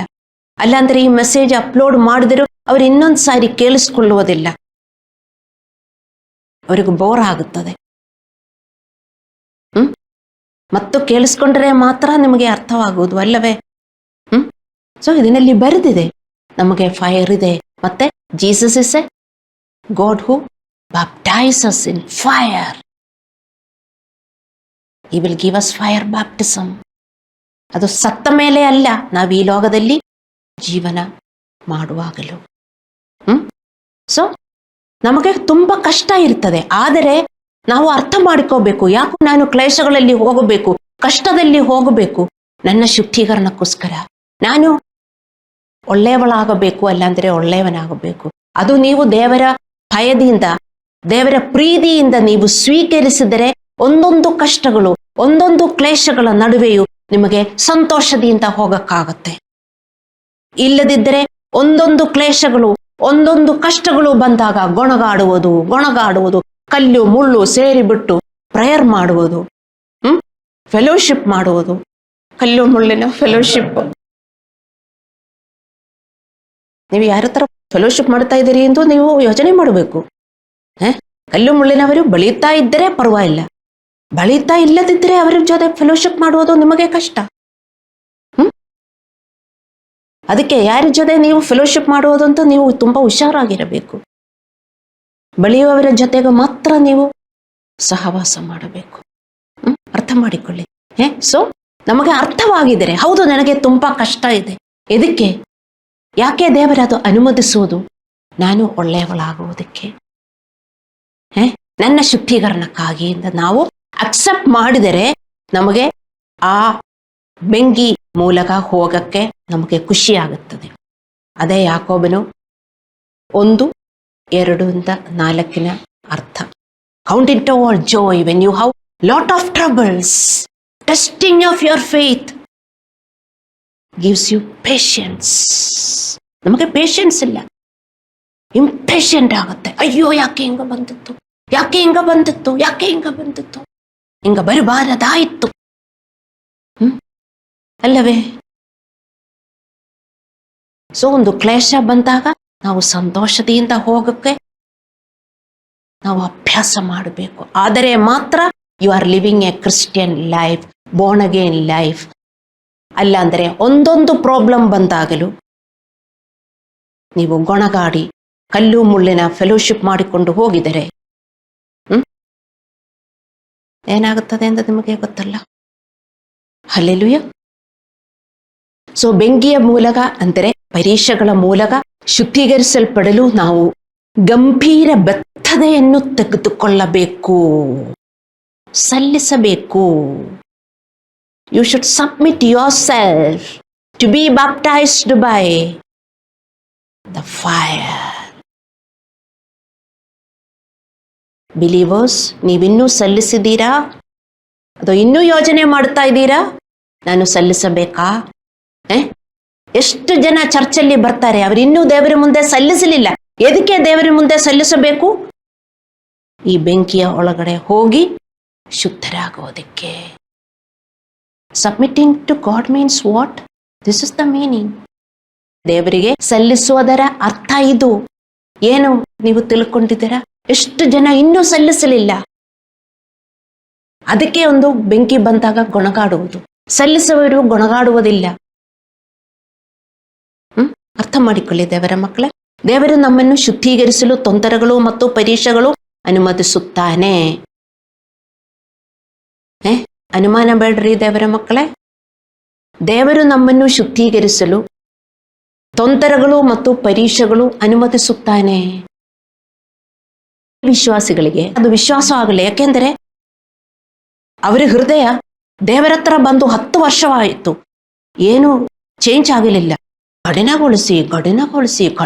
ಅಲ್ಲಾಂದ್ರೆ ಈ ಮೆಸೇಜ್ ಅಪ್ಲೋಡ್ ಮಾಡಿದ್ರು ಅವರು ಇನ್ನೊಂದು ಸಾರಿ ಕೇಳಿಸ್ಕೊಳ್ಳುವುದಿಲ್ಲ, ಅವರಿಗೂ ಬೋರ್ ಆಗುತ್ತದೆ. ಮತ್ತು ಕೇಳಿಸ್ಕೊಂಡ್ರೆ ಮಾತ್ರ ನಿಮಗೆ ಅರ್ಥವಾಗುವುದು ಅಲ್ಲವೇ? ಸೊ ಇದರಲ್ಲಿ ಬರೆದಿದೆ, ನಮಗೆ ಫೈರ್ ಇದೆ. ಮತ್ತೆ Jesus is a God who baptizes in fire. He will give us fire baptism. ಅದು ಸತ್ತ ಮೇಲೆ ಅಲ್ಲ, ನಾವು ಈ ಲೋಕದಲ್ಲಿ ಜೀವನ ಮಾಡುವಾಗಲೂ. ಸೊ ನಮಗೆ ತುಂಬಾ ಕಷ್ಟ ಇರ್ತದೆ, ಆದರೆ ನಾವು ಅರ್ಥ ಮಾಡಿಕೋಬೇಕು, ಯಾಕೆ ನಾನು ಕ್ಲೇಶಗಳಲ್ಲಿ ಹೋಗಬೇಕು, ಕಷ್ಟದಲ್ಲಿ ಹೋಗಬೇಕು? ನನ್ನ ಶುದ್ಧೀಕರಣಕ್ಕೋಸ್ಕರ ನಾನು ಒಳ್ಳೆಯವಳಾಗಬೇಕು, ಅಲ್ಲಾಂದ್ರೆ ಒಳ್ಳೆಯವನಾಗಬೇಕು. ಅದು ನೀವು ದೇವರ ಭಯದಿಂದ, ದೇವರ ಪ್ರೀತಿಯಿಂದ ನೀವು ಸ್ವೀಕರಿಸಿದರೆ ಒಂದೊಂದು ಕಷ್ಟಗಳು, ಒಂದೊಂದು ಕ್ಲೇಶಗಳ ನಡುವೆಯೂ ನಿಮಗೆ ಸಂತೋಷದಿಂದ ಹೋಗಕ್ಕಾಗತ್ತೆ. ಇಲ್ಲದಿದ್ದರೆ ಒಂದೊಂದು ಕ್ಲೇಶಗಳು, ಒಂದೊಂದು ಕಷ್ಟಗಳು ಬಂದಾಗ ಗೊಣಗಾಡುವುದು, ಕಲ್ಲು ಮುಳ್ಳು ಸೇರಿಬಿಟ್ಟು ಪ್ರೇಯರ್ ಮಾಡುವುದು, ಫೆಲೋಶಿಪ್ ಮಾಡುವುದು. ಕಲ್ಲು ಮುಳ್ಳಿನ ಫೆಲೋಶಿಪ್. ನೀವು ಯಾರ ತರ ಫೆಲೋಶಿಪ್ ಮಾಡ್ತಾ ಇದ್ದೀರಿ ಎಂದು ನೀವು ಯೋಚನೆ ಮಾಡಬೇಕು. ಕಲ್ಲು ಮುಳ್ಳಿನವರು ಬಳಿತಾ ಇದ್ದರೆ ಪರವಾಗಿಲ್ಲ, ಬಳಿತಾ ಇಲ್ಲದಿದ್ದರೆ ಅವರ ಜೊತೆ ಫೆಲೋಶಿಪ್ ಮಾಡುವುದು ನಿಮಗೆ ಕಷ್ಟ. ಅದಕ್ಕೆ ಯಾರ ಜೊತೆ ನೀವು ಫೆಲೋಶಿಪ್ ಮಾಡುವುದಂತೂ ನೀವು ತುಂಬಾ ಹುಷಾರಾಗಿರಬೇಕು. ಬಳಿಯುವವರ ಜೊತೆಗೆ ಮಾತ್ರ ನೀವು ಸಹವಾಸ ಮಾಡಬೇಕು. ಅರ್ಥ ಮಾಡಿಕೊಳ್ಳಿ. ಸೊ ನಮಗೆ ಅರ್ಥವಾಗಿದ್ದರೆ, ಹೌದು ನನಗೆ ತುಂಬಾ ಕಷ್ಟ ಇದೆ, ಇದಕ್ಕೆ ಯಾಕೆ ದೇವರದು ಅನುಮತಿಸುವುದು? ನಾನು ಒಳ್ಳೆಯವಳಾಗುವುದಕ್ಕೆ, ನನ್ನ ಶುದ್ಧೀಕರಣಕ್ಕಾಗಿ ಅಂತ ನಾವು ಅಕ್ಸೆಪ್ಟ್ ಮಾಡಿದರೆ ನಮಗೆ ಆ ಬೆಂಕಿ ಮೂಲಕ ಹೋಗಕ್ಕೆ ನಮಗೆ ಖುಷಿ ಆಗುತ್ತದೆ. ಅದೇ ಯಾಕೋಬನು 1:2-4 ಅರ್ಥ. Count it all joy when you have lot of troubles, testing of your faith gives you patience. ನಮಗೆ ಪೇಷನ್ಸ್ ಇಲ್ಲ, ಇಂಪೇಷಂಟ್ ಆಗುತ್ತೆ. ಅಯ್ಯೋ ಯಾಕೆ ಹಿಂಗ ಬಂದಿತ್ತು, ಹಿಂಗ ಬರಬಾರದಾಯಿತ್ತು, ಅಲ್ಲವೇ? ಸೊ ಒಂದು ಕ್ಲೇಶ ಬಂದಾಗ ನಾವು ಸಂತೋಷದಿಂದ ಹೋಗಕ್ಕೆ ನಾವು ಅಭ್ಯಾಸ ಮಾಡಬೇಕು. ಆದರೆ ಮಾತ್ರ you are living a Christian life, born again life. ಅಲ್ಲ ಅಂದರೆ ಒಂದೊಂದು ಪ್ರಾಬ್ಲಮ್ ಬಂದಾಗಲೂ ನೀವು ಗೊಣಗಾಡಿ ಕಲ್ಲು ಮುಳ್ಳಿನ ಫೆಲೋಶಿಪ್ ಮಾಡಿಕೊಂಡು ಹೋಗಿದರೆ ಏನಾಗುತ್ತದೆ ಎಂದು ನಿಮಗೆ ಗೊತ್ತಲ್ಲ. ಹಲ್ಲೆಲೂಯಾ. ಸೊ ಬೆಂಕಿಯ ಮೂಲಕ ಅಂದರೆ ಪರೀಕ್ಷೆಗಳ ಮೂಲಕ ಶುದ್ಧೀಕರಿಸಲ್ಪಡಲು ನಾವು ಗಂಭೀರ ಬದ್ಧತೆಯನ್ನು ತೆಗೆದುಕೊಳ್ಳಬೇಕು, ಸಲ್ಲಿಸಬೇಕು. You should submit yourself to be baptised by the fire. Believers, ನೀವಿನ್ನೂ ಸಲ್ಲಿಸಿದ್ದೀರಾ ಅಥವಾ ಇನ್ನೂ ಯೋಚನೆ ಮಾಡ್ತಾ ಇದ್ದೀರಾ ನಾನು ಸಲ್ಲಿಸಬೇಕಾ? ಎಷ್ಟು ಜನ ಚರ್ಚಲ್ಲಿ ಬರ್ತಾರೆ, ಅವರಿನ್ನೂ ದೇವರ ಮುಂದೆ ಸಲ್ಲಿಸಲಿಲ್ಲ. ಎದಕ್ಕೆ ದೇವರ ಮುಂದೆ ಸಲ್ಲಿಸಬೇಕು? ಈ ಬೆಂಕಿಯ ಒಳಗಡೆ ಹೋಗಿ ಶುದ್ಧರಾಗೋದಕ್ಕೆ. Submitting to God means what? This is the meaning. ದೇವರಿಗೆ ಸಲ್ಲಿಸುವುದರ ಅರ್ಥ ಇದು. ಏನು ನೀವು ತಿಳ್ಕೊಂಡಿದ್ದೀರಾ? ಎಷ್ಟು ಜನ ಇನ್ನೂ ಸಲ್ಲಿಸಲಿಲ್ಲ. ಅದಕ್ಕೆ ಒಂದು ಬೆಂಕಿ ಬಂದಾಗ ಗೊಣಗಾಡುವುದು. ಸಲ್ಲಿಸುವವರು ಗೊಣಗಾಡುವುದಿಲ್ಲ. ಅರ್ಥ ಮಾಡಿಕೊಳ್ಳಿ ದೇವರ ಮಕ್ಕಳೇ. ದೇವರು ನಮ್ಮನ್ನು ಶುದ್ಧೀಕರಿಸಲು ತೊಂದರೆಗಳು ಮತ್ತು ಪರೀಕ್ಷೆಗಳು ಅನುಮತಿಸುತ್ತಾನೆ. ಅನುಮಾನ ಬೇಡ್ರಿ ದೇವರ ಮಕ್ಕಳೇ. ದೇವರು ನಮ್ಮನ್ನು ಶುದ್ಧೀಕರಿಸಲು ತೊಂದರೆಗಳು ಮತ್ತು ಪರೀಕ್ಷೆಗಳು ಅನುಮತಿಸುತ್ತಾನೆ. ವಿಶ್ವಾಸಿಗಳಿಗೆ ಅದು ವಿಶ್ವಾಸ ಆಗಲಿ. ಯಾಕೆಂದರೆ ಅವರ ಹೃದಯ ದೇವರ ಹತ್ರ ಬಂದು 10 ವರ್ಷವಾಯಿತು, ಏನು ಚೇಂಜ್ ಆಗಲಿಲ್ಲ. ಕಠಿಣಗೊಳಿಸಿ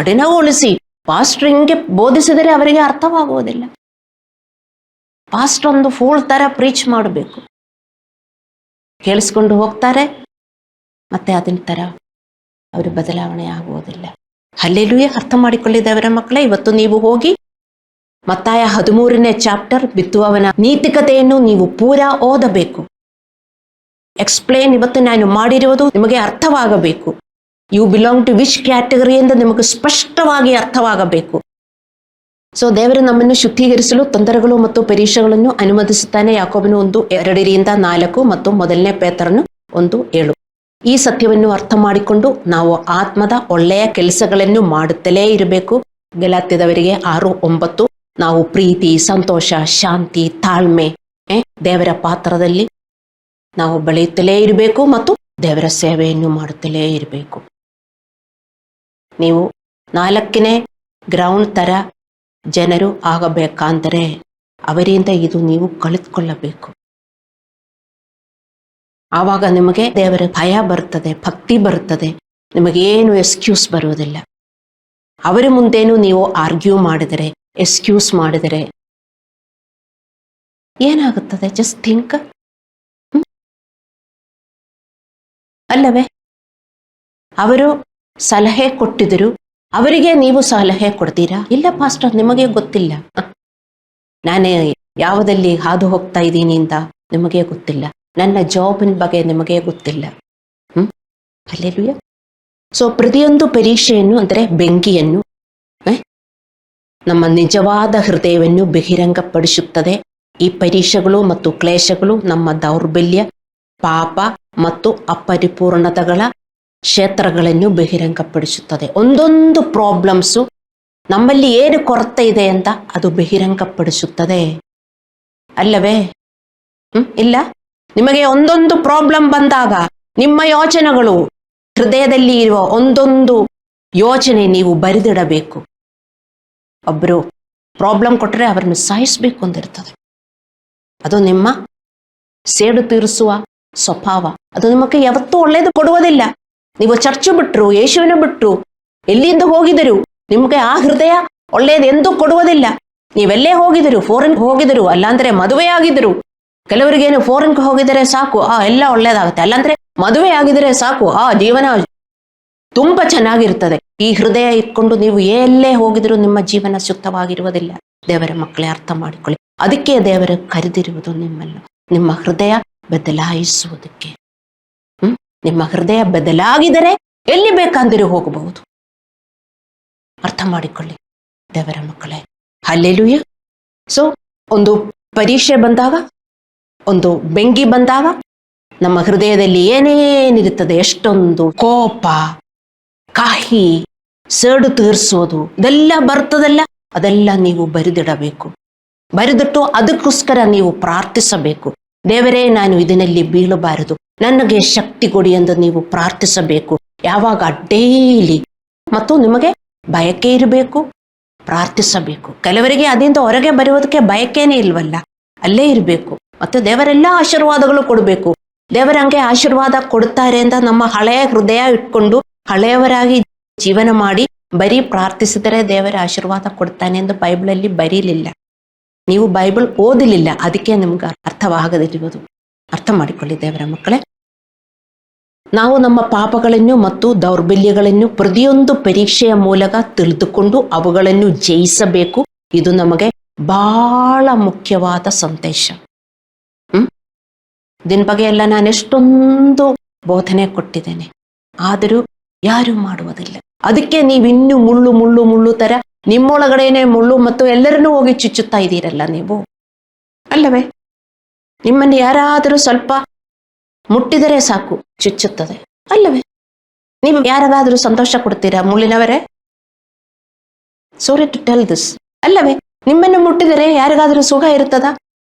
ಪಾಸ್ಟರ್ ಹಿಂಗೆ ಬೋಧಿಸಿದರೆ ಅವರಿಗೆ ಅರ್ಥವಾಗುವುದಿಲ್ಲ. ಪಾಸ್ಟರ್ ಒಂದು ಫೂಲ್ ತರ ಪ್ರೀಚ್ ಮಾಡಬೇಕು, ಕೇಳಿಸ್ಕೊಂಡು ಹೋಗ್ತಾರೆ, ಮತ್ತೆ ಅದನ್ನ ತರ ಅವರು ಬದಲಾವಣೆ ಆಗುವುದಿಲ್ಲ. ಹಲ್ಲೆಲೂಯಾ. ಅರ್ಥ ಮಾಡಿಕೊಳ್ಳಿ ದೇವರ ಮಕ್ಕಳೇ. ಇವತ್ತು ನೀವು ಹೋಗಿ ಮತ್ತಾಯ 13ನೇ ಚಾಪ್ಟರ್ ಬಿತ್ತುವವನ ನೀತಿಕತೆಯನ್ನು ನೀವು ಪೂರಾ ಓದಬೇಕು. ಎಕ್ಸ್ಪ್ಲೇನ್ ಇವತ್ತು ನಾನು ಮಾಡಿರುವುದು ನಿಮಗೆ ಅರ್ಥವಾಗಬೇಕು. You belong to which category ಎಂದು ನಿಮಗೆ ಸ್ಪಷ್ಟವಾಗಿ ಅರ್ಥವಾಗಬೇಕು. ಸೊ ದೇವರು ನಮ್ಮನ್ನು ಶುದ್ಧೀಕರಿಸಲು ತೊಂದರೆಗಳು ಮತ್ತು ಪರೀಕ್ಷೆಗಳನ್ನು ಅನುಮತಿಸುತ್ತಾನೆ. ಯಾಕೋಬನು 1:2-4 ಮತ್ತು 1 ಪೇತ್ರನು 1:7. ಈ ಸತ್ಯವನ್ನು ಅರ್ಥ ಮಾಡಿಕೊಂಡು ನಾವು ಆತ್ಮದ ಒಳ್ಳೆಯ ಕೆಲಸಗಳನ್ನು ಮಾಡುತ್ತಲೇ ಇರಬೇಕು. ಗಲಾತ್ಯದವರಿಗೆ 6:9. ನಾವು ಪ್ರೀತಿ, ಸಂತೋಷ, ಶಾಂತಿ, ತಾಳ್ಮೆ, ದೇವರ ಪಾತ್ರದಲ್ಲಿ ನಾವು ಬೆಳೆಯುತ್ತಲೇ ಇರಬೇಕು ಮತ್ತು ದೇವರ ಸೇವೆಯನ್ನು ಮಾಡುತ್ತಲೇ ಇರಬೇಕು. ನೀವು 4ನೇ ಗ್ರೌಂಡ್ ತರ ಜನರು ಆಗಬೇಕಂದರೆ ಅವರಿಂದ ಇದು ನೀವು ಕಲಿತ್ಕೊಳ್ಳಬೇಕು. ಆವಾಗ ನಿಮಗೆ ದೇವರ ಭಯ ಬರ್ತದೆ, ಭಕ್ತಿ ಬರ್ತದೆ, ನಿಮಗೇನು ಎಕ್ಸ್ಕ್ಯೂಸ್ ಬರುವುದಿಲ್ಲ. ಅವರ ಮುಂದೇನು ನೀವು ಆರ್ಗ್ಯೂ ಮಾಡಿದರೆ, ಎಕ್ಸ್ಕ್ಯೂಸ್ ಮಾಡಿದರೆ ಏನಾಗುತ್ತದೆ? Just think. ಅಲ್ಲವೇ? ಅವರು ಸಲಹೆ ಕೊಟ್ಟಿದ್ರು, ಅವರಿಗೆ ನೀವು ಸಲಹೆ ಕೊಡ್ತೀರಾ? ಇಲ್ಲ ಪಾಸ್ಟರ್, ನಿಮಗೆ ಗೊತ್ತಿಲ್ಲ, ನಾನೇ ಯಾವುದಲ್ಲಿ ಹಾದು ಹೋಗ್ತಾ ಇದ್ದೀನಿ ಅಂತ ನಿಮಗೆ ಗೊತ್ತಿಲ್ಲ, ನನ್ನ ಜಾಬಿನ ಬಗ್ಗೆ ನಿಮಗೆ ಗೊತ್ತಿಲ್ಲ. ಹಲ್ಲೆಲೂಯಾ. ಸೊ ಪ್ರತಿಯೊಂದು ಪರೀಕ್ಷೆಯನ್ನು ಅಂದರೆ ಬೆಂಕಿಯನ್ನು ನಮ್ಮ ನಿಜವಾದ ಹೃದಯವನ್ನು ಬಹಿರಂಗಪಡಿಸುತ್ತದೆ. ಈ ಪರೀಕ್ಷೆಗಳು ಮತ್ತು ಕ್ಲೇಶಗಳು ನಮ್ಮ ದೌರ್ಬಲ್ಯ, ಪಾಪ ಮತ್ತು ಅಪರಿಪೂರ್ಣತೆಗಳ ಕ್ಷೇತ್ರಗಳನ್ನು ಬಹಿರಂಗಪಡಿಸುತ್ತದೆ. ಒಂದೊಂದು ಪ್ರಾಬ್ಲಮ್ಸು ನಮ್ಮಲ್ಲಿ ಏನು ಕೊರತೆ ಇದೆ ಅಂತ ಅದು ಬಹಿರಂಗಪಡಿಸುತ್ತದೆ, ಅಲ್ಲವೇ? ಇಲ್ಲ, ನಿಮಗೆ ಒಂದೊಂದು ಪ್ರಾಬ್ಲಮ್ ಬಂದಾಗ ನಿಮ್ಮ ಯೋಚನೆಗಳು, ಹೃದಯದಲ್ಲಿ ಇರುವ ಒಂದೊಂದು ಯೋಚನೆ ನೀವು ಬರೆದಿಡಬೇಕು. ಒಬ್ಬರು ಪ್ರಾಬ್ಲಮ್ ಕೊಟ್ಟರೆ ಅವರನ್ನು ಸಾಯಿಸಬೇಕು ಅಂತಿರ್ತದೆ. ಅದು ನಿಮ್ಮ ಸೇಡು ತೀರಿಸುವ ಸ್ವಭಾವ. ಅದು ನಿಮಗೆ ಯಾವತ್ತೂ ಒಳ್ಳೇದು ಕೊಡುವುದಿಲ್ಲ. ನೀವು ಚರ್ಚ್ ಬಿಟ್ರು, ಯೇಸುವಿನ ಬಿಟ್ರು, ಎಲ್ಲಿಂದ ಹೋಗಿದರು, ನಿಮಗೆ ಆ ಹೃದಯ ಒಳ್ಳೇದು ಎಂದೂ ಕೊಡುವುದಿಲ್ಲ. ನೀವೆಲ್ಲೇ ಹೋಗಿದರು, ಫಾರಿನ್ ಹೋಗಿದರು, ಅಲ್ಲಾಂದ್ರೆ ಮದುವೆ ಆಗಿದ್ರು. ಕೆಲವರಿಗೇನು ಫಾರಿನ್ಗೆ ಹೋಗಿದರೆ ಸಾಕು, ಎಲ್ಲ ಒಳ್ಳೇದಾಗುತ್ತೆ, ಅಲ್ಲಾಂದ್ರೆ ಮದುವೆ ಆಗಿದ್ರೆ ಸಾಕು, ಜೀವನ ತುಂಬಾ ಚೆನ್ನಾಗಿರ್ತದೆ. ಈ ಹೃದಯ ಇಟ್ಕೊಂಡು ನೀವು ಎಲ್ಲೇ ಹೋಗಿದ್ರು ನಿಮ್ಮ ಜೀವನ ಸುಖವಾಗಿರುವುದಿಲ್ಲ. ದೇವರ ಮಕ್ಕಳೇ, ಅರ್ಥ ಮಾಡಿಕೊಳ್ಳಿ. ಅದಕ್ಕೆ ದೇವರು ಕರೆದಿರುವುದು ನಿಮ್ಮನ್ನು, ನಿಮ್ಮ ಹೃದಯ ಬದಲಾಯಿಸುವುದಕ್ಕೆ. ನಿಮ್ಮ ಹೃದಯ ಬದಲಾಗಿದರೆ ಎಲ್ಲಿ ಬೇಕಂದಿರು ಹೋಗಬಹುದು. ಅರ್ಥ ಮಾಡಿಕೊಳ್ಳಿ ದೇವರ ಮಕ್ಕಳೇ. ಹಲ್ಲೆಲೂಯಾ. ಸೊ ಒಂದು ಪರೀಕ್ಷೆ ಬಂದಾಗ, ಒಂದು ಬೆಂಕಿ ಬಂದಾಗ ನಮ್ಮ ಹೃದಯದಲ್ಲಿ ಏನೇನಿರುತ್ತದೆ, ಎಷ್ಟೊಂದು ಕೋಪ, ಕಾಹಿ, ಸೇಡು ತೀರಿಸೋದು, ಇದೆಲ್ಲ ಬರ್ತದಲ್ಲ, ಅದೆಲ್ಲ ನೀವು ಬರೆದಿಡಬೇಕು. ಬರೆದಿಟ್ಟು ಅದಕ್ಕೋಸ್ಕರ ನೀವು ಪ್ರಾರ್ಥಿಸಬೇಕು. ದೇವರೇ, ನಾನು ಇದರಲ್ಲಿ ಬೀಳಬಾರದು, ನನಗೆ ಶಕ್ತಿ ಕೊಡಿ ಎಂದು ನೀವು ಪ್ರಾರ್ಥಿಸಬೇಕು. ಯಾವಾಗ? ಡೈಲಿ. ಮತ್ತು ನಿಮಗೆ ಬಯಕೆ ಇರಬೇಕು, ಪ್ರಾರ್ಥಿಸಬೇಕು. ಕೆಲವರಿಗೆ ಅದರಿಂದ ಹೊರಗೆ ಬರುವುದಕ್ಕೆ ಬಯಕೆನೇ ಇಲ್ವಲ್ಲ, ಅಲ್ಲೇ ಇರಬೇಕು. ಮತ್ತು ದೇವರೆಲ್ಲ ಆಶೀರ್ವಾದಗಳು ಕೊಡಬೇಕು. ದೇವರಂಗೆ ಆಶೀರ್ವಾದ ಕೊಡ್ತಾರೆ ಅಂತ ನಮ್ಮ ಹಳೆಯ ಹೃದಯ ಇಟ್ಕೊಂಡು ಹಳೆಯವರಾಗಿ ಜೀವನ ಮಾಡಿ ಬರೀ ಪ್ರಾರ್ಥಿಸಿದರೆ ದೇವರ ಆಶೀರ್ವಾದ ಕೊಡ್ತಾನೆ ಎಂದು ಬೈಬಲಲ್ಲಿ ಬರೀಲಿಲ್ಲ. ನೀವು ಬೈಬಲ್ ಓದಲಿಲ್ಲ, ಅದಕ್ಕೆ ನಿಮ್ಗೆ ಅರ್ಥವಾಗದಿರುವುದು. ಅರ್ಥ ಮಾಡಿಕೊಳ್ಳಿ ದೇವರ ಮಕ್ಕಳೇ. ನಾವು ನಮ್ಮ ಪಾಪಗಳನ್ನು ಮತ್ತು ದೌರ್ಬಲ್ಯಗಳನ್ನು ಪ್ರತಿಯೊಂದು ಪರೀಕ್ಷೆಯ ಮೂಲಕ ತಿಳಿದುಕೊಂಡು ಅವುಗಳನ್ನು ಜಯಿಸಬೇಕು. ಇದು ನಮಗೆ ಬಹಳ ಮುಖ್ಯವಾದ ಸಂದೇಶ. ದಿನ ಬಗ್ಗೆ ಎಲ್ಲ ನಾನು ಎಷ್ಟೊಂದು ಬೋಧನೆ ಕೊಟ್ಟಿದ್ದೇನೆ, ಆದರೂ ಯಾರು ಮಾಡುವುದಿಲ್ಲ. ಅದಕ್ಕೆ ನೀವಿನ್ನೂ ಮುಳ್ಳು ಮುಳ್ಳು ಮುಳ್ಳು ತರ ನಿಮ್ಮೊಳಗಡೆನೆ ಮುಳ್ಳು ಮತ್ತು ಎಲ್ಲರನ್ನೂ ಹೋಗಿ ಚುಚ್ಚುತ್ತಾ ಇದ್ದೀರಲ್ಲ ನೀವು, ಅಲ್ಲವೇ? ನಿಮ್ಮನ್ನು ಯಾರಾದರೂ ಸ್ವಲ್ಪ ಮುಟ್ಟಿದರೆ ಸಾಕು, ಚುಚ್ಚುತ್ತದೆ, ಅಲ್ಲವೇ? ನೀವು ಯಾರಿಗಾದರೂ ಸಂತೋಷ ಕೊಡ್ತೀರಾ ಮುಳ್ಳಿನವರೇ? ಸಾರಿ ಟು ಟೆಲ್ ದಿಸ್, ಅಲ್ಲವೇ? ನಿಮ್ಮನ್ನು ಮುಟ್ಟಿದರೆ ಯಾರಿಗಾದರೂ ಸುಖ ಇರ್ತದ?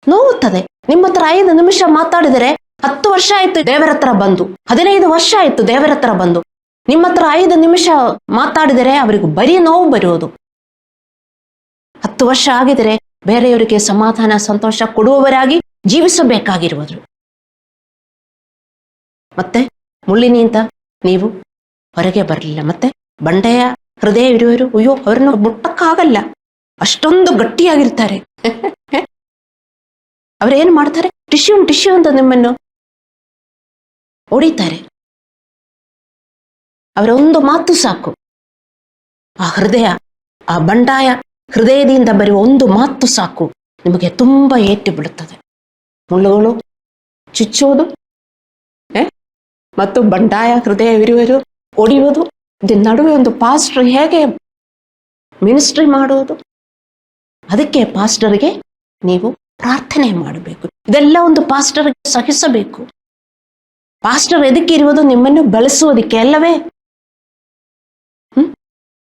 ನೋವುತ್ತದೆ. ನಿಮ್ಮ ಹತ್ರ 5 ನಿಮಿಷ ಮಾತಾಡಿದರೆ 10 ವರ್ಷ ಆಯ್ತು ದೇವರ ಹತ್ರ ಬಂದು, 15 ವರ್ಷ ಆಯ್ತು ದೇವರ ಹತ್ರ ಬಂದು, ನಿಮ್ಮ ಹತ್ರ 5 ನಿಮಿಷ ಮಾತಾಡಿದರೆ ಅವರಿಗೆ ಬರೀ ನೋವು ಬರುವುದು. 10 ವರ್ಷ ಆಗಿದರೆ ಬೇರೆಯವರಿಗೆ ಸಮಾಧಾನ ಸಂತೋಷ ಕೊಡುವವರಾಗಿ ಜೀವಿಸಬೇಕಾಗಿರುವುದು. ಮತ್ತೆ ಮುಳ್ಳಿನಿಂದ ನೀವು ಹೊರಗೆ ಬರಲಿಲ್ಲ. ಮತ್ತೆ ಬಂಡೆಯ ಹೃದಯ ಇರುವವರು, ಅಯ್ಯೋ ಅವ್ರನ್ನ ಮುಟ್ಟಕ್ಕಾಗಲ್ಲ, ಅಷ್ಟೊಂದು ಗಟ್ಟಿಯಾಗಿರ್ತಾರೆ. ಅವರೇನು ಮಾಡ್ತಾರೆ? ಟಿಶ್ಯೂ ಅಂತ ನಿಮ್ಮನ್ನು ಹೊಡಿತಾರೆ. ಅವರ ಒಂದು ಮಾತು ಸಾಕು, ಆ ಹೃದಯ, ಆ ಬಂಡಾಯ ಹೃದಯದಿಂದ ಬರುವ ಒಂದು ಮಾತು ಸಾಕು, ನಿಮಗೆ ತುಂಬಾ ಏಟು ಬಿಡುತ್ತದೆ. ಮುಳ್ಳುಗಳು ಚುಚ್ಚುವುದು ಮತ್ತು ಬಂಡಾಯ ಹೃದಯವಿರುವರು ಹೊಡೆಯುವುದು, ಇದರ ನಡುವೆ ಒಂದು ಪಾಸ್ಟರ್ ಹೇಗೆ ಮಿನಿಸ್ಟ್ರಿ ಮಾಡುವುದು? ಅದಕ್ಕೆ ಪಾಸ್ಟರ್ಗೆ ನೀವು ಪ್ರಾರ್ಥನೆ ಮಾಡಬೇಕು. ಇದೆಲ್ಲ ಒಂದು ಪಾಸ್ಟರ್ಗೆ ಸಹಿಸಬೇಕು. ಪಾಸ್ಟರ್ ಎದಕ್ಕೆ ಇರುವುದು? ನಿಮ್ಮನ್ನು ಬೆಳೆಸುವುದಕ್ಕೆ ಅಲ್ಲವೇ?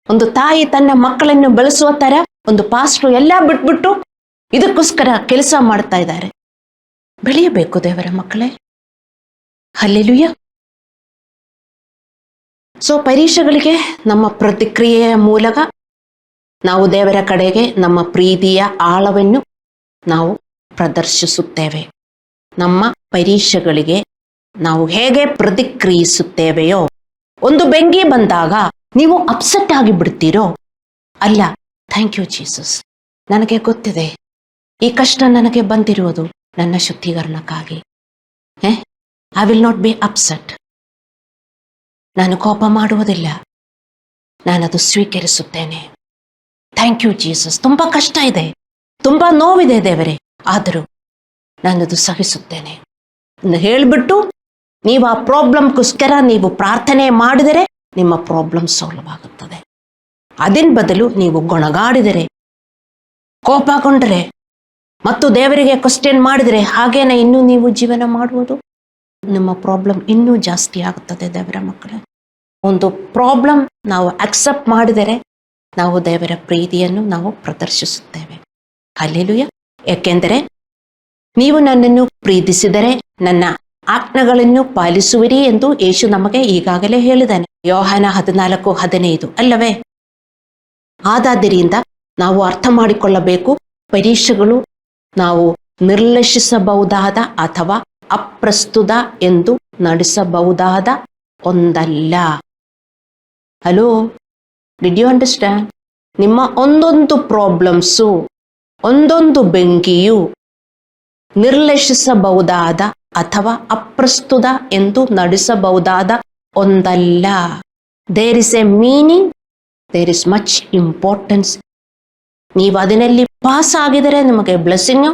ಒಂದು ತಾಯಿ ತನ್ನ ಮಕ್ಕಳನ್ನು ಬೆಳೆಸುವ ತರ ಒಂದು ಪಾಸ್ಟರ್ ಎಲ್ಲ ಬಿಟ್ಬಿಟ್ಟು ಇದಕ್ಕೋಸ್ಕರ ಕೆಲಸ ಮಾಡ್ತಾ ಇದ್ದಾರೆ. ಬೆಳೆಯಬೇಕು ದೇವರ ಮಕ್ಕಳೇ. ಹಲ್ಲೆಲೂಯಾ. ಸೊ ಪರೀಕ್ಷೆಗಳಿಗೆ ನಮ್ಮ ಪ್ರತಿಕ್ರಿಯೆಯ ಮೂಲಕ ನಾವು ದೇವರ ಕಡೆಗೆ ನಮ್ಮ ಪ್ರೀತಿಯ ಆಳವನ್ನು ನಾವು ಪ್ರದರ್ಶಿಸುತ್ತೇವೆ. ನಮ್ಮ ಪರೀಕ್ಷೆಗಳಿಗೆ ನಾವು ಹೇಗೆ ಪ್ರತಿಕ್ರಿಯಿಸುತ್ತೇವೆಯೋ, ಒಂದು ಬೆಂಕಿ ಬಂದಾಗ ನೀವು ಅಪ್ಸೆಟ್ ಆಗಿ ಬಿಡ್ತೀರೋ? ಅಲ್ಲ, ಥ್ಯಾಂಕ್ ಯು ಜೀಸಸ್, ನನಗೆ ಗೊತ್ತಿದೆ ಈ ಕಷ್ಟ ನನಗೆ ಬಂದಿರುವುದು ನನ್ನ ಶುದ್ಧೀಕರಣಕ್ಕಾಗಿ. I will not be upset. ನಾನು ಕೋಪ ಮಾಡುವುದಿಲ್ಲ, ನಾನದು ಸ್ವೀಕರಿಸುತ್ತೇನೆ. Thank you Jesus. ತುಂಬ ಕಷ್ಟ ಇದೆ, ತುಂಬ ನೋವಿದೆ ದೇವರೇ, ಆದರೂ ನಾನದು ಸಹಿಸುತ್ತೇನೆ ಎಂದು ಹೇಳಿಬಿಟ್ಟು ನೀವು ಆ ಪ್ರಾಬ್ಲಮ್ಗೋಸ್ಕರ ನೀವು ಪ್ರಾರ್ಥನೆ ಮಾಡಿದರೆ ನಿಮ್ಮ ಪ್ರಾಬ್ಲಮ್ ಸಾಲ್ವ್ ಆಗುತ್ತದೆ. ಅದರ ಬದಲು ನೀವು ಗೊಣಗಾಡಿದರೆ, ಕೋಪಗೊಂಡರೆ ಮತ್ತು ದೇವರಿಗೆ ಕ್ವಶ್ಚನ್ ಮಾಡಿದರೆ, ಹಾಗೇನೆ ಇನ್ನೂ ನೀವು ಜೀವನ ಮಾಡುವುದು, ನಿಮ್ಮ ಪ್ರಾಬ್ಲಮ್ ಇನ್ನೂ ಜಾಸ್ತಿ ಆಗುತ್ತದೆ. ದೇವರ ಮಕ್ಕಳೇ, ಒಂದು ಪ್ರಾಬ್ಲಮ್ ನಾವು ಅಕ್ಸೆಪ್ಟ್ ಮಾಡಿದರೆ ನಾವು ದೇವರ ಪ್ರೀತಿಯನ್ನು ನಾವು ಪ್ರದರ್ಶಿಸುತ್ತೇವೆ. ಹಲ್ಲೆಲೂಯ. ಏಕೆಂದರೆ ನೀವು ನನ್ನನ್ನು ಪ್ರೀತಿಸಿದರೆ ನನ್ನ ಆಜ್ಞೆಗಳನ್ನು ಪಾಲಿಸುವಿರಿ ಎಂದು ಯೇಸು ನಮಗೆ ಈಗಾಗಲೇ ಹೇಳಿದ್ದಾನೆ. ಯೋಹಾನ 14:15 ಅಲ್ಲವೇ? ಆದಾದ್ದರಿಂದ ನಾವು ಅರ್ಥ ಮಾಡಿಕೊಳ್ಳಬೇಕು, ಪರೀಕ್ಷೆಗಳು ನಾವು ನಿರ್ಲಕ್ಷಿಸಬಹುದಾದ ಅಥವಾ ಅಪ್ರಸ್ತುತ ಎಂದು ನಡೆಸಬಹುದಾದ ಒಂದಲ್ಲ. Hello, did you understand? ನಿಮ್ಮ ಒಂದೊಂದು ಪ್ರಾಬ್ಲಮ್ಸು, ಒಂದೊಂದು ಬೆಂಕಿಯು ನಿರ್ಲಕ್ಷಿಸಬಹುದಾದ ಅಥವಾ ಅಪ್ರಸ್ತುತ ಎಂದು ನಡೆಸಬಹುದಾದ ಒಂದಲ್ಲ. There is a meaning, there is much importance. ನೀವು ಅದರಲ್ಲಿ ಪಾಸ್ ಆಗಿದರೆ ನಿಮಗೆ ಬ್ಲೆಸ್ಸಿಂಗ್,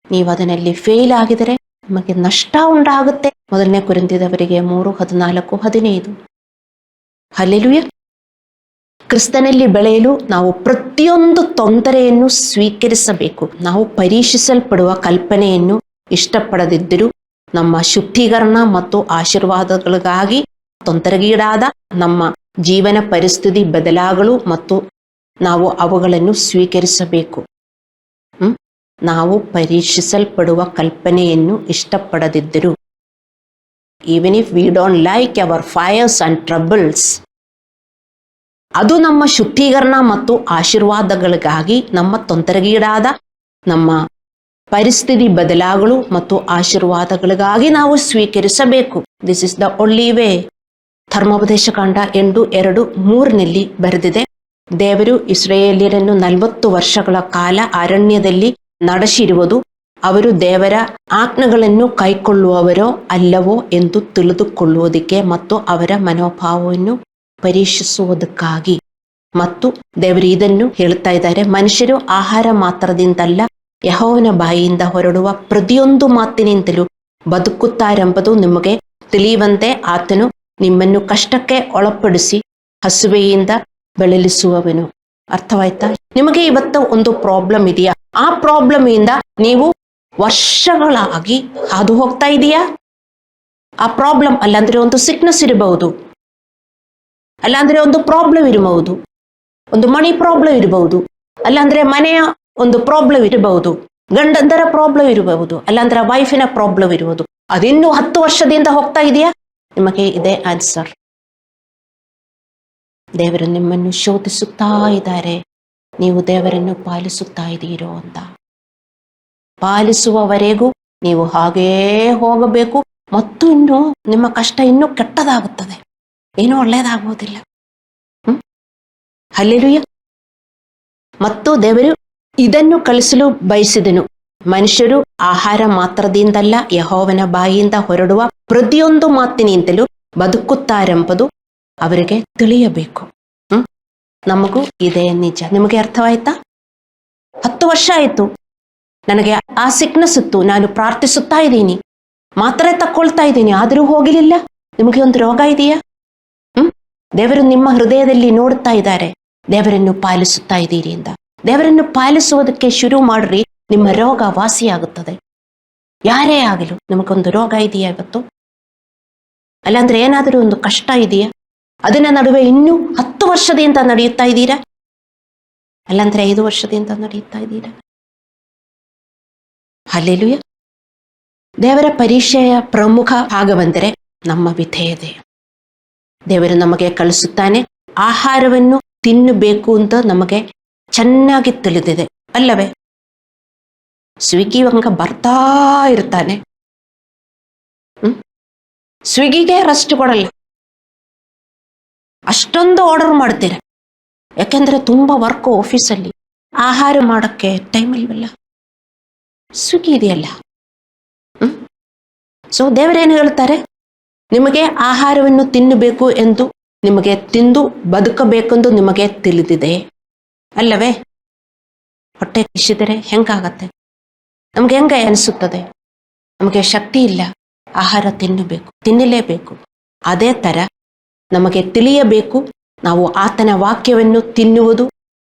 ನೀವು ಅದರಲ್ಲಿ ಫೇಲ್ ಆಗಿದರೆ ನಿಮಗೆ ನಷ್ಟ ಉಂಟಾಗುತ್ತೆ. 1 ಕೊರಿಂಥದವರಿಗೆ 3:14-15. ಹಲ್ಲೆಲೂಯ. ಕ್ರಿಸ್ತನಲ್ಲಿ ಬೆಳೆಯಲು ನಾವು ಪ್ರತಿಯೊಂದು ತೊಂದರೆಯನ್ನು ಸ್ವೀಕರಿಸಬೇಕು. ನಾವು ಪರೀಕ್ಷಿಸಲ್ಪಡುವ ಕಲ್ಪನೆಯನ್ನು ಇಷ್ಟಪಡದಿದ್ದರೂ ನಮ್ಮ ಶುದ್ಧೀಕರಣ ಮತ್ತು ಆಶೀರ್ವಾದಗಳಿಗಾಗಿ ತೊಂದರೆಗೀಡಾದ ನಮ್ಮ ಜೀವನ ಪರಿಸ್ಥಿತಿ ಬದಲಾಗಲು ಮತ್ತು ನಾವು ಅವುಗಳನ್ನು ಸ್ವೀಕರಿಸಬೇಕು. ನಾವು ಪರೀಕ್ಷಿಸಲ್ಪಡುವ ಕಲ್ಪನೆಯನ್ನು ಇಷ್ಟಪಡದಿದ್ದರೂ, even if we don't like our fires and troubles, ಅದು ನಮ್ಮ ಶುದ್ಧೀಕರಣ ಮತ್ತು ಆಶೀರ್ವಾದಗಳಿಗಾಗಿ, ನಮ್ಮ ತೊಂದರೆಗೀಡಾದ ನಮ್ಮ ಪರಿಸ್ಥಿತಿ ಬದಲಾಗಲು ಮತ್ತು ಆಶೀರ್ವಾದಗಳಿಗಾಗಿ ನಾವು ಸ್ವೀಕರಿಸಬೇಕು. This is the only way. ಧರ್ಮೋಪದೇಶ ಕಾಂಡ 8:2-3 ಬರೆದಿದೆ, ದೇವರು ಇಸ್ರಾಯೇಲ್ಯರನ್ನು 40 ವರ್ಷಗಳ ಕಾಲ ಅರಣ್ಯದಲ್ಲಿ ನಡೆಸಿರುವುದು ಅವರು ದೇವರ ಆಜ್ಞೆಗಳನ್ನು ಕೈಕೊಳ್ಳುವವರೋ ಅಲ್ಲವೋ ಎಂದು ತಿಳಿದುಕೊಳ್ಳುವುದಕ್ಕೆ ಮತ್ತು ಅವರ ಮನೋಭಾವವನ್ನು ಪರೀಕ್ಷಿಸುವುದಕ್ಕಾಗಿ. ಮತ್ತು ದೇವರು ಇದನ್ನು ಹೇಳ್ತಾ ಇದ್ದಾರೆ, ಮನುಷ್ಯರು ಆಹಾರ ಮಾತ್ರದಿಂದಲ್ಲ, ಯೆಹೋವನ ಬಾಯಿಯಿಂದ ಹೊರಡುವ ಪ್ರತಿಯೊಂದು ಮಾತಿನಿಂದಲೂ ಬದುಕುತ್ತಾರೆಂಬುದು ನಿಮಗೆ ತಿಳಿಯುವಂತೆ ಆತನು ನಿಮ್ಮನ್ನು ಕಷ್ಟಕ್ಕೆ ಒಳಪಡಿಸಿ ಹಸುವೆಯಿಂದ ಬಳಲಿಸುವವನು. ಅರ್ಥವಾಯ್ತಾ? ನಿಮಗೆ ಇವತ್ತು ಒಂದು ಪ್ರಾಬ್ಲಮ್ ಇದೆಯಾ? ಆ ಪ್ರಾಬ್ಲಮ್ ಇಂದ ನೀವು ವರ್ಷಗಳಾಗಿ ಹಾದು ಹೋಗ್ತಾ ಇದೆಯಾ? ಆ ಪ್ರಾಬ್ಲಮ್ ಅಲ್ಲಾಂದ್ರೆ ಒಂದು ಸಿಕ್ನೆಸ್ ಇರಬಹುದು, ಅಲ್ಲಾಂದ್ರೆ ಒಂದು ಪ್ರಾಬ್ಲಮ್ ಇರಬಹುದು, ಒಂದು ಮನಿ ಪ್ರಾಬ್ಲಮ್ ಇರಬಹುದು, ಅಲ್ಲಾಂದ್ರೆ ಮನೆಯ ಒಂದು ಪ್ರಾಬ್ಲಮ್ ಇರಬಹುದು, ಗಂಡಂದರ ಪ್ರಾಬ್ಲಮ್ ಇರಬಹುದು, ಅಲ್ಲಾಂದ್ರೆ ವೈಫಿನ ಪ್ರಾಬ್ಲಮ್ ಇರಬಹುದು. ಅದಿನ್ನೂ 10 ವರ್ಷದಿಂದ ಹೋಗ್ತಾ ಇದೆಯಾ? ನಿಮಗೆ ಇದೇ ಆನ್ಸರ್. ದೇವರು ನಿಮ್ಮನ್ನು ಶೋಧಿಸುತ್ತಾ ಇದ್ದಾರೆ, ನೀವು ದೇವರನ್ನು ಪಾಲಿಸುತ್ತಾ ಇದ್ದೀರೋ ಅಂತ. ಪಾಲಿಸುವವರೆಗೂ ನೀವು ಹಾಗೇ ಹೋಗಬೇಕು ಮತ್ತು ಇನ್ನು ನಿಮ್ಮ ಕಷ್ಟ ಇನ್ನೂ ಕೆಟ್ಟದಾಗುತ್ತದೆ, ಏನೂ ಒಳ್ಳೆಯದಾಗುವುದಿಲ್ಲ. ಹಲ್ಲೆಲೂಯ. ಮತ್ತು ದೇವರು ಇದನ್ನು ಕಲಿಸಲು ಬಯಸಿದನು, ಮನುಷ್ಯರು ಆಹಾರ ಮಾತ್ರದಿಂದಲ್ಲ, ಯೆಹೋವನ ಬಾಯಿಯಿಂದ ಹೊರಡುವ ಪ್ರತಿಯೊಂದು ಮಾತಿನಿಂದಲೂ ಬದುಕುತ್ತಾರೆಂಬುದು ಅವರಿಗೆ ತಿಳಿಯಬೇಕು. ನಮಗೂ ಇದೇ ನಿಜ. ನಿಮಗೆ ಅರ್ಥವಾಯ್ತಾ? 10 ವರ್ಷ ಆಯಿತು, ನನಗೆ ಆ ಸಿಕ್ನೆಸ್ ಇತ್ತು, ನಾನು ಪ್ರಾರ್ಥಿಸುತ್ತಾ ಇದ್ದೀನಿ, ಮಾತ್ರೆ ತಕ್ಕೊಳ್ತಾ ಇದ್ದೀನಿ, ಆದರೂ ಹೋಗಲಿಲ್ಲ. ನಿಮಗೆ ಒಂದು ರೋಗ ಇದೆಯಾ? ದೇವರು ನಿಮ್ಮ ಹೃದಯದಲ್ಲಿ ನೋಡ್ತಾ ಇದ್ದಾರೆ, ದೇವರನ್ನು ಪಾಲಿಸುತ್ತಾ ಇದ್ದೀರಿ ಅಂತ. ದೇವರನ್ನು ಪಾಲಿಸುವುದಕ್ಕೆ ಶುರು ಮಾಡ್ರಿ, ನಿಮ್ಮ ರೋಗ ವಾಸಿಯಾಗುತ್ತದೆ. ಯಾರೇ ಆಗಲು ನಿಮಗೊಂದು ರೋಗ ಇದೆಯಾ ಇವತ್ತು? ಅಲ್ಲಾಂದ್ರೆ ಏನಾದರೂ ಒಂದು ಕಷ್ಟ ಇದೆಯಾ? ಅದನ್ನ ನಡುವೆ ಇನ್ನೂ 10 ವರ್ಷದಿಂದ ನಡೆಯುತ್ತಾ ಇದ್ದೀರಾ? ಅಲ್ಲಾಂದ್ರೆ 5 ವರ್ಷದಿಂದ ನಡೆಯುತ್ತಾ ಇದ್ದೀರಾ? ಹಲ್ಲೆಲೂಯ. ದೇವರ ಪರೀಕ್ಷೆಯ ಪ್ರಮುಖ ಭಾಗವೆಂದರೆ ನಮ್ಮ ವಿಧೇಯತೆ. ದೇವರು ನಮಗೆ ಕಲಿಸುತ್ತಾನೆ, ಆಹಾರವನ್ನು ತಿನ್ನಬೇಕು ಅಂತ ನಮಗೆ ಚೆನ್ನಾಗಿ ತಿಳಿದಿದೆ ಅಲ್ಲವೇ? ಸ್ವಿಗ್ಗಿ ಹಂಗ ಬರ್ತಾ ಇರ್ತಾನೆ, ಸ್ವಿಗ್ಗಿಗೆ ರೆಸ್ಟ್ ಕೊಡಲ್ಲ, ಅಷ್ಟೊಂದು ಆರ್ಡರ್ ಮಾಡ್ತೀರ. ಯಾಕೆಂದ್ರೆ ತುಂಬಾ ವರ್ಕ್ ಆಫೀಸಲ್ಲಿ, ಆಹಾರ ಮಾಡಕ್ಕೆ ಟೈಮ್ ಇಲ್ವಲ್ಲ, ಸ್ವಿಗ್ಗಿ ಇದೆಯಲ್ಲ. ಸೊ ದೇವರೇನು ಹೇಳ್ತಾರೆ? ನಿಮಗೆ ಆಹಾರವನ್ನು ತಿನ್ನಬೇಕು ಎಂದು, ನಿಮಗೆ ತಿಂದು ಬದುಕಬೇಕೆಂದು ನಿಮಗೆ ತಿಳಿದಿದೆ ಅಲ್ಲವೇ? ಹೊಟ್ಟೆ ಕಿಸಿದರೆ ಹೆಂಗಾಗತ್ತೆ? ನಮ್ಗೆ ಹೆಂಗೆ ಅನಿಸುತ್ತದೆ? ನಮಗೆ ಶಕ್ತಿ ಇಲ್ಲ, ಆಹಾರ ತಿನ್ನಲೇಬೇಕು. ಅದೇ ತರ ನಮಗೆ ತಿಳಿಯಬೇಕು, ನಾವು ಆತನ ವಾಕ್ಯವನ್ನು ತಿನ್ನುವುದು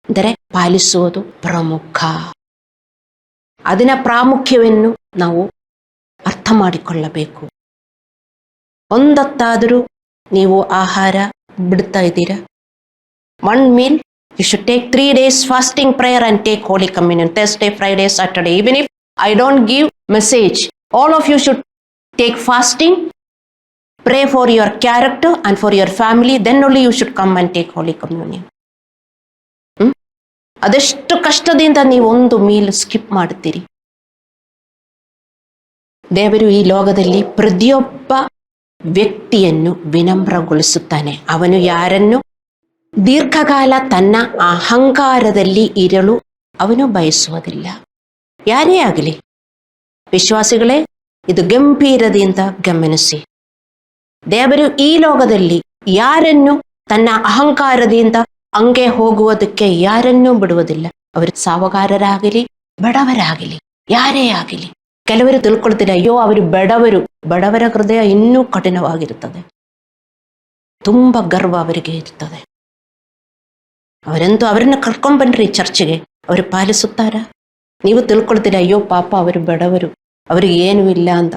ಅಂದರೆ ಪಾಲಿಸುವುದು ಪ್ರಮುಖ. ಅದರ ಪ್ರಾಮುಖ್ಯವನ್ನು ನಾವು ಅರ್ಥ ಮಾಡಿಕೊಳ್ಳಬೇಕು. ಒಂದೊತ್ತಾದರೂ ನೀವು ಆಹಾರ ಬಿಡ್ತಾ ಇದ್ದೀರಾ? 1 meal you should take 3 days fasting prayer and take Holy Communion Thursday, Friday, Saturday. Even if I don't give message, all of you should take fasting, pray for your character and for your family, then only you should come and take Holy Communion. ಅದೆಷ್ಟು ಕಷ್ಟದಿಂದ ನೀವು ಒಂದು meal skip ಮಾಡುತ್ತೀರಿ. ದೇವರು ಈ ಲೋಕದಲ್ಲಿ ಪ್ರತಿಯೊಬ್ಬ ವ್ಯಕ್ತಿಯನ್ನು ವಿನಮ್ರಗೊಳಿಸುತ್ತಾನೆ. ಅವನು ಯಾರನ್ನು ದೀರ್ಘಕಾಲ ತನ್ನ ಅಹಂಕಾರದಲ್ಲಿ ಇರಲು ಅವನು ಬಯಸುವುದಿಲ್ಲ. ಯಾರೇ ಆಗಲಿ ವಿಶ್ವಾಸಿಗಳೇ, ಇದು ಗಂಭೀರದಿಂದ ಗಮನಿಸಿ. ದೇವರು ಈ ಲೋಕದಲ್ಲಿ ಯಾರನ್ನು ತನ್ನ ಅಹಂಕಾರದಿಂದ ಹಂಗೆ ಹೋಗುವುದಕ್ಕೆ ಯಾರನ್ನೂ ಬಿಡುವುದಿಲ್ಲ. ಅವರು ಸಾವುಗಾರರಾಗಲಿ ಬಡವರಾಗಲಿ ಯಾರೇ ಆಗಲಿ. ಕೆಲವರು ತಿಳ್ಕೊಳ್ತಾರೆ, ಅಯ್ಯೋ ಅವರು ಬಡವರ ಹೃದಯ ಇನ್ನೂ ಕಠಿಣವಾಗಿರುತ್ತದೆ, ತುಂಬಾ ಗರ್ವ ಅವರಿಗೆ ಇರ್ತದೆ. ಅವರನ್ನು ಕರ್ಕೊಂಡ್ಬನ್ರಿ ಚರ್ಚ್ಗೆ, ಅವರು ಪಾಲಿಸುತ್ತಾರ? ನೀವು ತಿಳ್ಕೊಳ್ತೀರ, ಅಯ್ಯೋ ಪಾಪ ಅವರು ಬಡವರು, ಅವ್ರಿಗೆ ಏನೂ ಇಲ್ಲ ಅಂತ.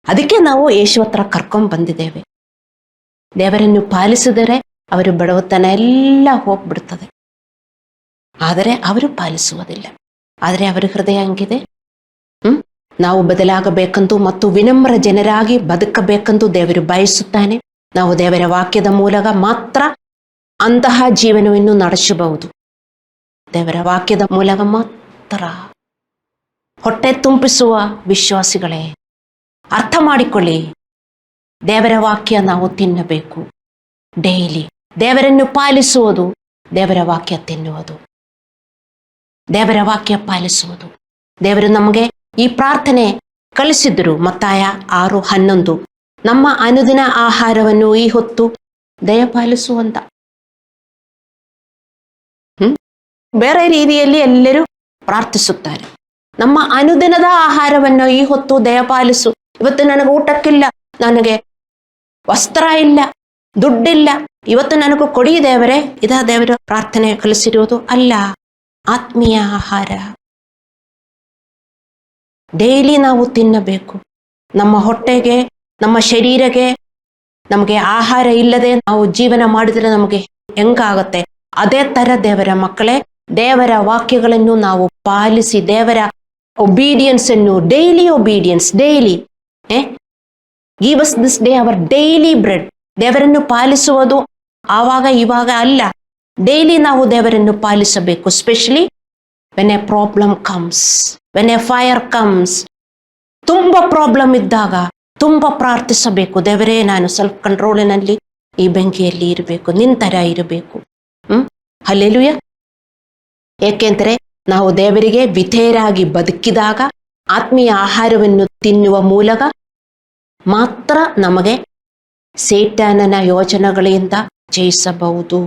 ಅದಕ್ಕೆ ನಾವು ಯೇಸು ಹತ್ರ ಕರ್ಕೊಂಡ್ ಬಂದಿದ್ದೇವೆ. ದೇವರನ್ನು ಪಾಲಿಸಿದರೆ ಅವರು ಬಡವತನ ಎಲ್ಲ ಹೋಗ್ಬಿಡ್ತದೆ. ಆದರೆ ಅವರು ಪಾಲಿಸುವುದಿಲ್ಲ. ಆದರೆ ಅವರ ಹೃದಯ ಹಂಗಿದೆ. ನಾವು ಬದಲಾಗಬೇಕೆಂದು ಮತ್ತು ವಿನಮ್ರ ಜನರಾಗಿ ಬದುಕಬೇಕೆಂದು ದೇವರು ಬಯಸುತ್ತಾನೆ. ನಾವು ದೇವರ ವಾಕ್ಯದ ಮೂಲಕ ಮಾತ್ರ ಅಂತಹ ಜೀವನವನ್ನು ನಡೆಸಬಹುದು. ದೇವರ ವಾಕ್ಯದ ಮೂಲಕ ಮಾತ್ರ. ಹೊಟ್ಟೆ ತುಂಬಿಸುವ ವಿಶ್ವಾಸಿಗಳೇ, ಅರ್ಥ ಮಾಡಿಕೊಳ್ಳಿ, ದೇವರ ವಾಕ್ಯ ನಾವು ತಿನ್ನಬೇಕು ಡೈಲಿ. ದೇವರನ್ನು ಪಾಲಿಸುವುದು, ದೇವರ ವಾಕ್ಯ ತಿನ್ನುವುದು, ದೇವರ ವಾಕ್ಯ ಪಾಲಿಸುವುದು. ದೇವರು ನಮಗೆ ಈ ಪ್ರಾರ್ಥನೆ ಕಲಿಸಿದ್ರು. ಮತ್ತಾಯ 6:11, ನಮ್ಮ ಅನುದಿನ ಆಹಾರವನ್ನು ಈ ಹೊತ್ತು ದಯಪಾಲಿಸುವಂತ. ಬೇರೆ ರೀತಿಯಲ್ಲಿ ಎಲ್ಲರೂ ಪ್ರಾರ್ಥಿಸುತ್ತಾರೆ. ನಮ್ಮ ಅನುದಿನದ ಆಹಾರವನ್ನು ಈ ಹೊತ್ತು ದಯಪಾಲಿಸು. ಇವತ್ತು ನನಗೆ ಊಟಕ್ಕಿಲ್ಲ, ನನಗೆ ವಸ್ತ್ರ ಇಲ್ಲ, ದುಡ್ಡಿಲ್ಲ, ಇವತ್ತು ನನಗೂ ಕೊಡಿ ದೇವರೇ. ಇದ ದೇವರ ಪ್ರಾರ್ಥನೆ ಕಲಿಸಿರುವುದು ಅಲ್ಲ. ಆತ್ಮೀಯ ಆಹಾರ ಡೈಲಿ ನಾವು ತಿನ್ನಬೇಕು. ನಮ್ಮ ಹೊಟ್ಟೆಗೆ, ನಮ್ಮ ಶರೀರಕ್ಕೆ ನಮಗೆ ಆಹಾರ ಇಲ್ಲದೆ ನಾವು ಜೀವನ ಮಾಡಿದರೆ ನಮಗೆ ಹೆಂಗಾಗತ್ತೆ? ಅದೇ ತರ ದೇವರ ಮಕ್ಕಳೇ, ದೇವರ ವಾಕ್ಯಗಳನ್ನು ನಾವು ಪಾಲಿಸಿ, ದೇವರ ಒಬೀಡಿಯನ್ಸ್ ಅನ್ನು, daily obedience, daily give us this day our daily bread. ದೇವರನ್ನು ಪಾಲಿಸುವುದು ಆವಾಗ ಇವಾಗ ಅಲ್ಲ, ಡೈಲಿ ನಾವು ದೇವರನ್ನು ಪಾಲಿಸಬೇಕು. Specially when a problem comes, when a fire comes. ತುಂಬ ಪ್ರಾಬ್ಲಮ್ ಇದ್ದಾಗ ತುಂಬ ಪ್ರಾರ್ಥಿಸಬೇಕು. ದೇವರೇ, ನಾನು ಸೆಲ್ಫ್ ಕಂಟ್ರೋಲಿನಲ್ಲಿ ಈ ಬೆಂಕಿಯಲ್ಲಿ ಇರಬೇಕು, ನಿಂತರ ಇರಬೇಕು. ಹಲ್ಲೆಲೂಯ. ಏಕೆಂದರೆ ನಾವು ದೇವರಿಗೆ ವಿಧೇಯರಾಗಿ ಬದುಕಿದಾಗ, ಆತ್ಮೀಯ ಆಹಾರವನ್ನು ತಿನ್ನುವ ಮೂಲಕ ಮಾತ್ರ ನಮಗೆ ಸೇಟಾನನ ಯೋಜನೆಗಳಿಂದ ಜಯಿಸಬಹುದು.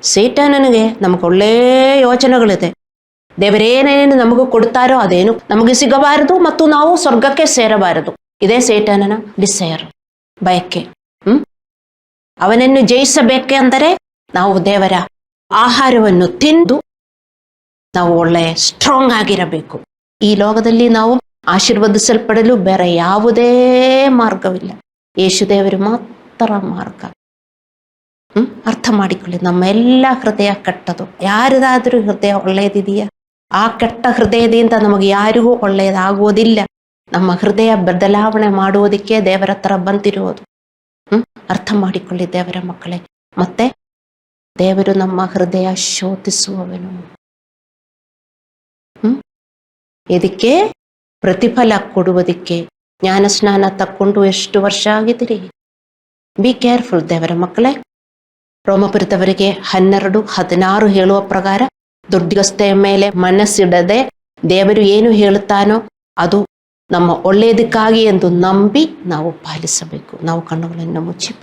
ಸೇಟಾನನಿಗೆ ನಮಗೆ ಒಳ್ಳೆ ಯೋಚನೆಗಳಿದೆ. ದೇವರೇನೇನು ನಮಗೂ ಕೊಡ್ತಾರೋ ಅದೇನು ನಮಗೆ ಸಿಗಬಾರದು ಮತ್ತು ನಾವು ಸ್ವರ್ಗಕ್ಕೆ ಸೇರಬಾರದು. ಇದೇ ಸೇಟಾನನ ಡಿಸೈರ್, ಬಯಕೆ. ಅವನನ್ನು ಜಯಿಸಬೇಕೆ ಅಂದರೆ ನಾವು ದೇವರ ಆಹಾರವನ್ನು ತಿಂದು ನಾವು ಒಳ್ಳೆ ಸ್ಟ್ರಾಂಗ್ ಆಗಿರಬೇಕು. ಈ ಲೋಕದಲ್ಲಿ ನಾವು ಆಶೀರ್ವದಿಸಲ್ಪಡಲು ಬೇರೆ ಯಾವುದೇ ಮಾರ್ಗವಿಲ್ಲ, ಯೇಸುದೇವರು ಮಾತ್ರ ಮಾರ್ಗ. ಅರ್ಥ ಮಾಡಿಕೊಳ್ಳಿ. ನಮ್ಮ ಎಲ್ಲ ಹೃದಯ ಕೆಟ್ಟದು. ಯಾರದಾದ್ರೂ ಹೃದಯ ಒಳ್ಳೆಯದಿದೆಯಾ? ಆ ಕೆಟ್ಟ ಹೃದಯದಿಂದ ನಮಗೆ ಯಾರಿಗೂ ಒಳ್ಳೆಯದಾಗುವುದಿಲ್ಲ. ನಮ್ಮ ಹೃದಯ ಬದಲಾವಣೆ ಮಾಡುವುದಕ್ಕೆ ದೇವರ ಹತ್ರ ಬಂದಿರುವುದು. ಅರ್ಥ ಮಾಡಿಕೊಳ್ಳಿ ದೇವರ ಮಕ್ಕಳೇ. ಮತ್ತೆ ದೇವರು ನಮ್ಮ ಹೃದಯ ಶೋಧಿಸುವವನು. ಇದಕ್ಕೆ ಪ್ರತಿಫಲ ಕೊಡುವುದಕ್ಕೆ. ಜ್ಞಾನಸ್ನಾನ ತಕ್ಕೊಂಡು ಎಷ್ಟು ವರ್ಷ ಆಗಿದ್ದೀರಿ? ಬಿ ಕೇರ್ಫುಲ್ ದೇವರ ಮಕ್ಕಳೇ. ರೋಮಪುರದವರಿಗೆ 12:16 ಹೇಳುವ ಪ್ರಕಾರ, ದುಡ್ಡಿಗಸ್ತೆಯ ಮೇಲೆ ಮನಸ್ಸಿಡದೆ ದೇವರು ಏನು ಹೇಳುತ್ತಾನೋ ಅದು ನಮ್ಮ ಒಳ್ಳೆಯದಕ್ಕಾಗಿ ಎಂದು ನಂಬಿ ನಾವು ಪಾಲಿಸಬೇಕು. ನಾವು ಕಣ್ಣುಗಳನ್ನು ಮುಚ್ಚಿ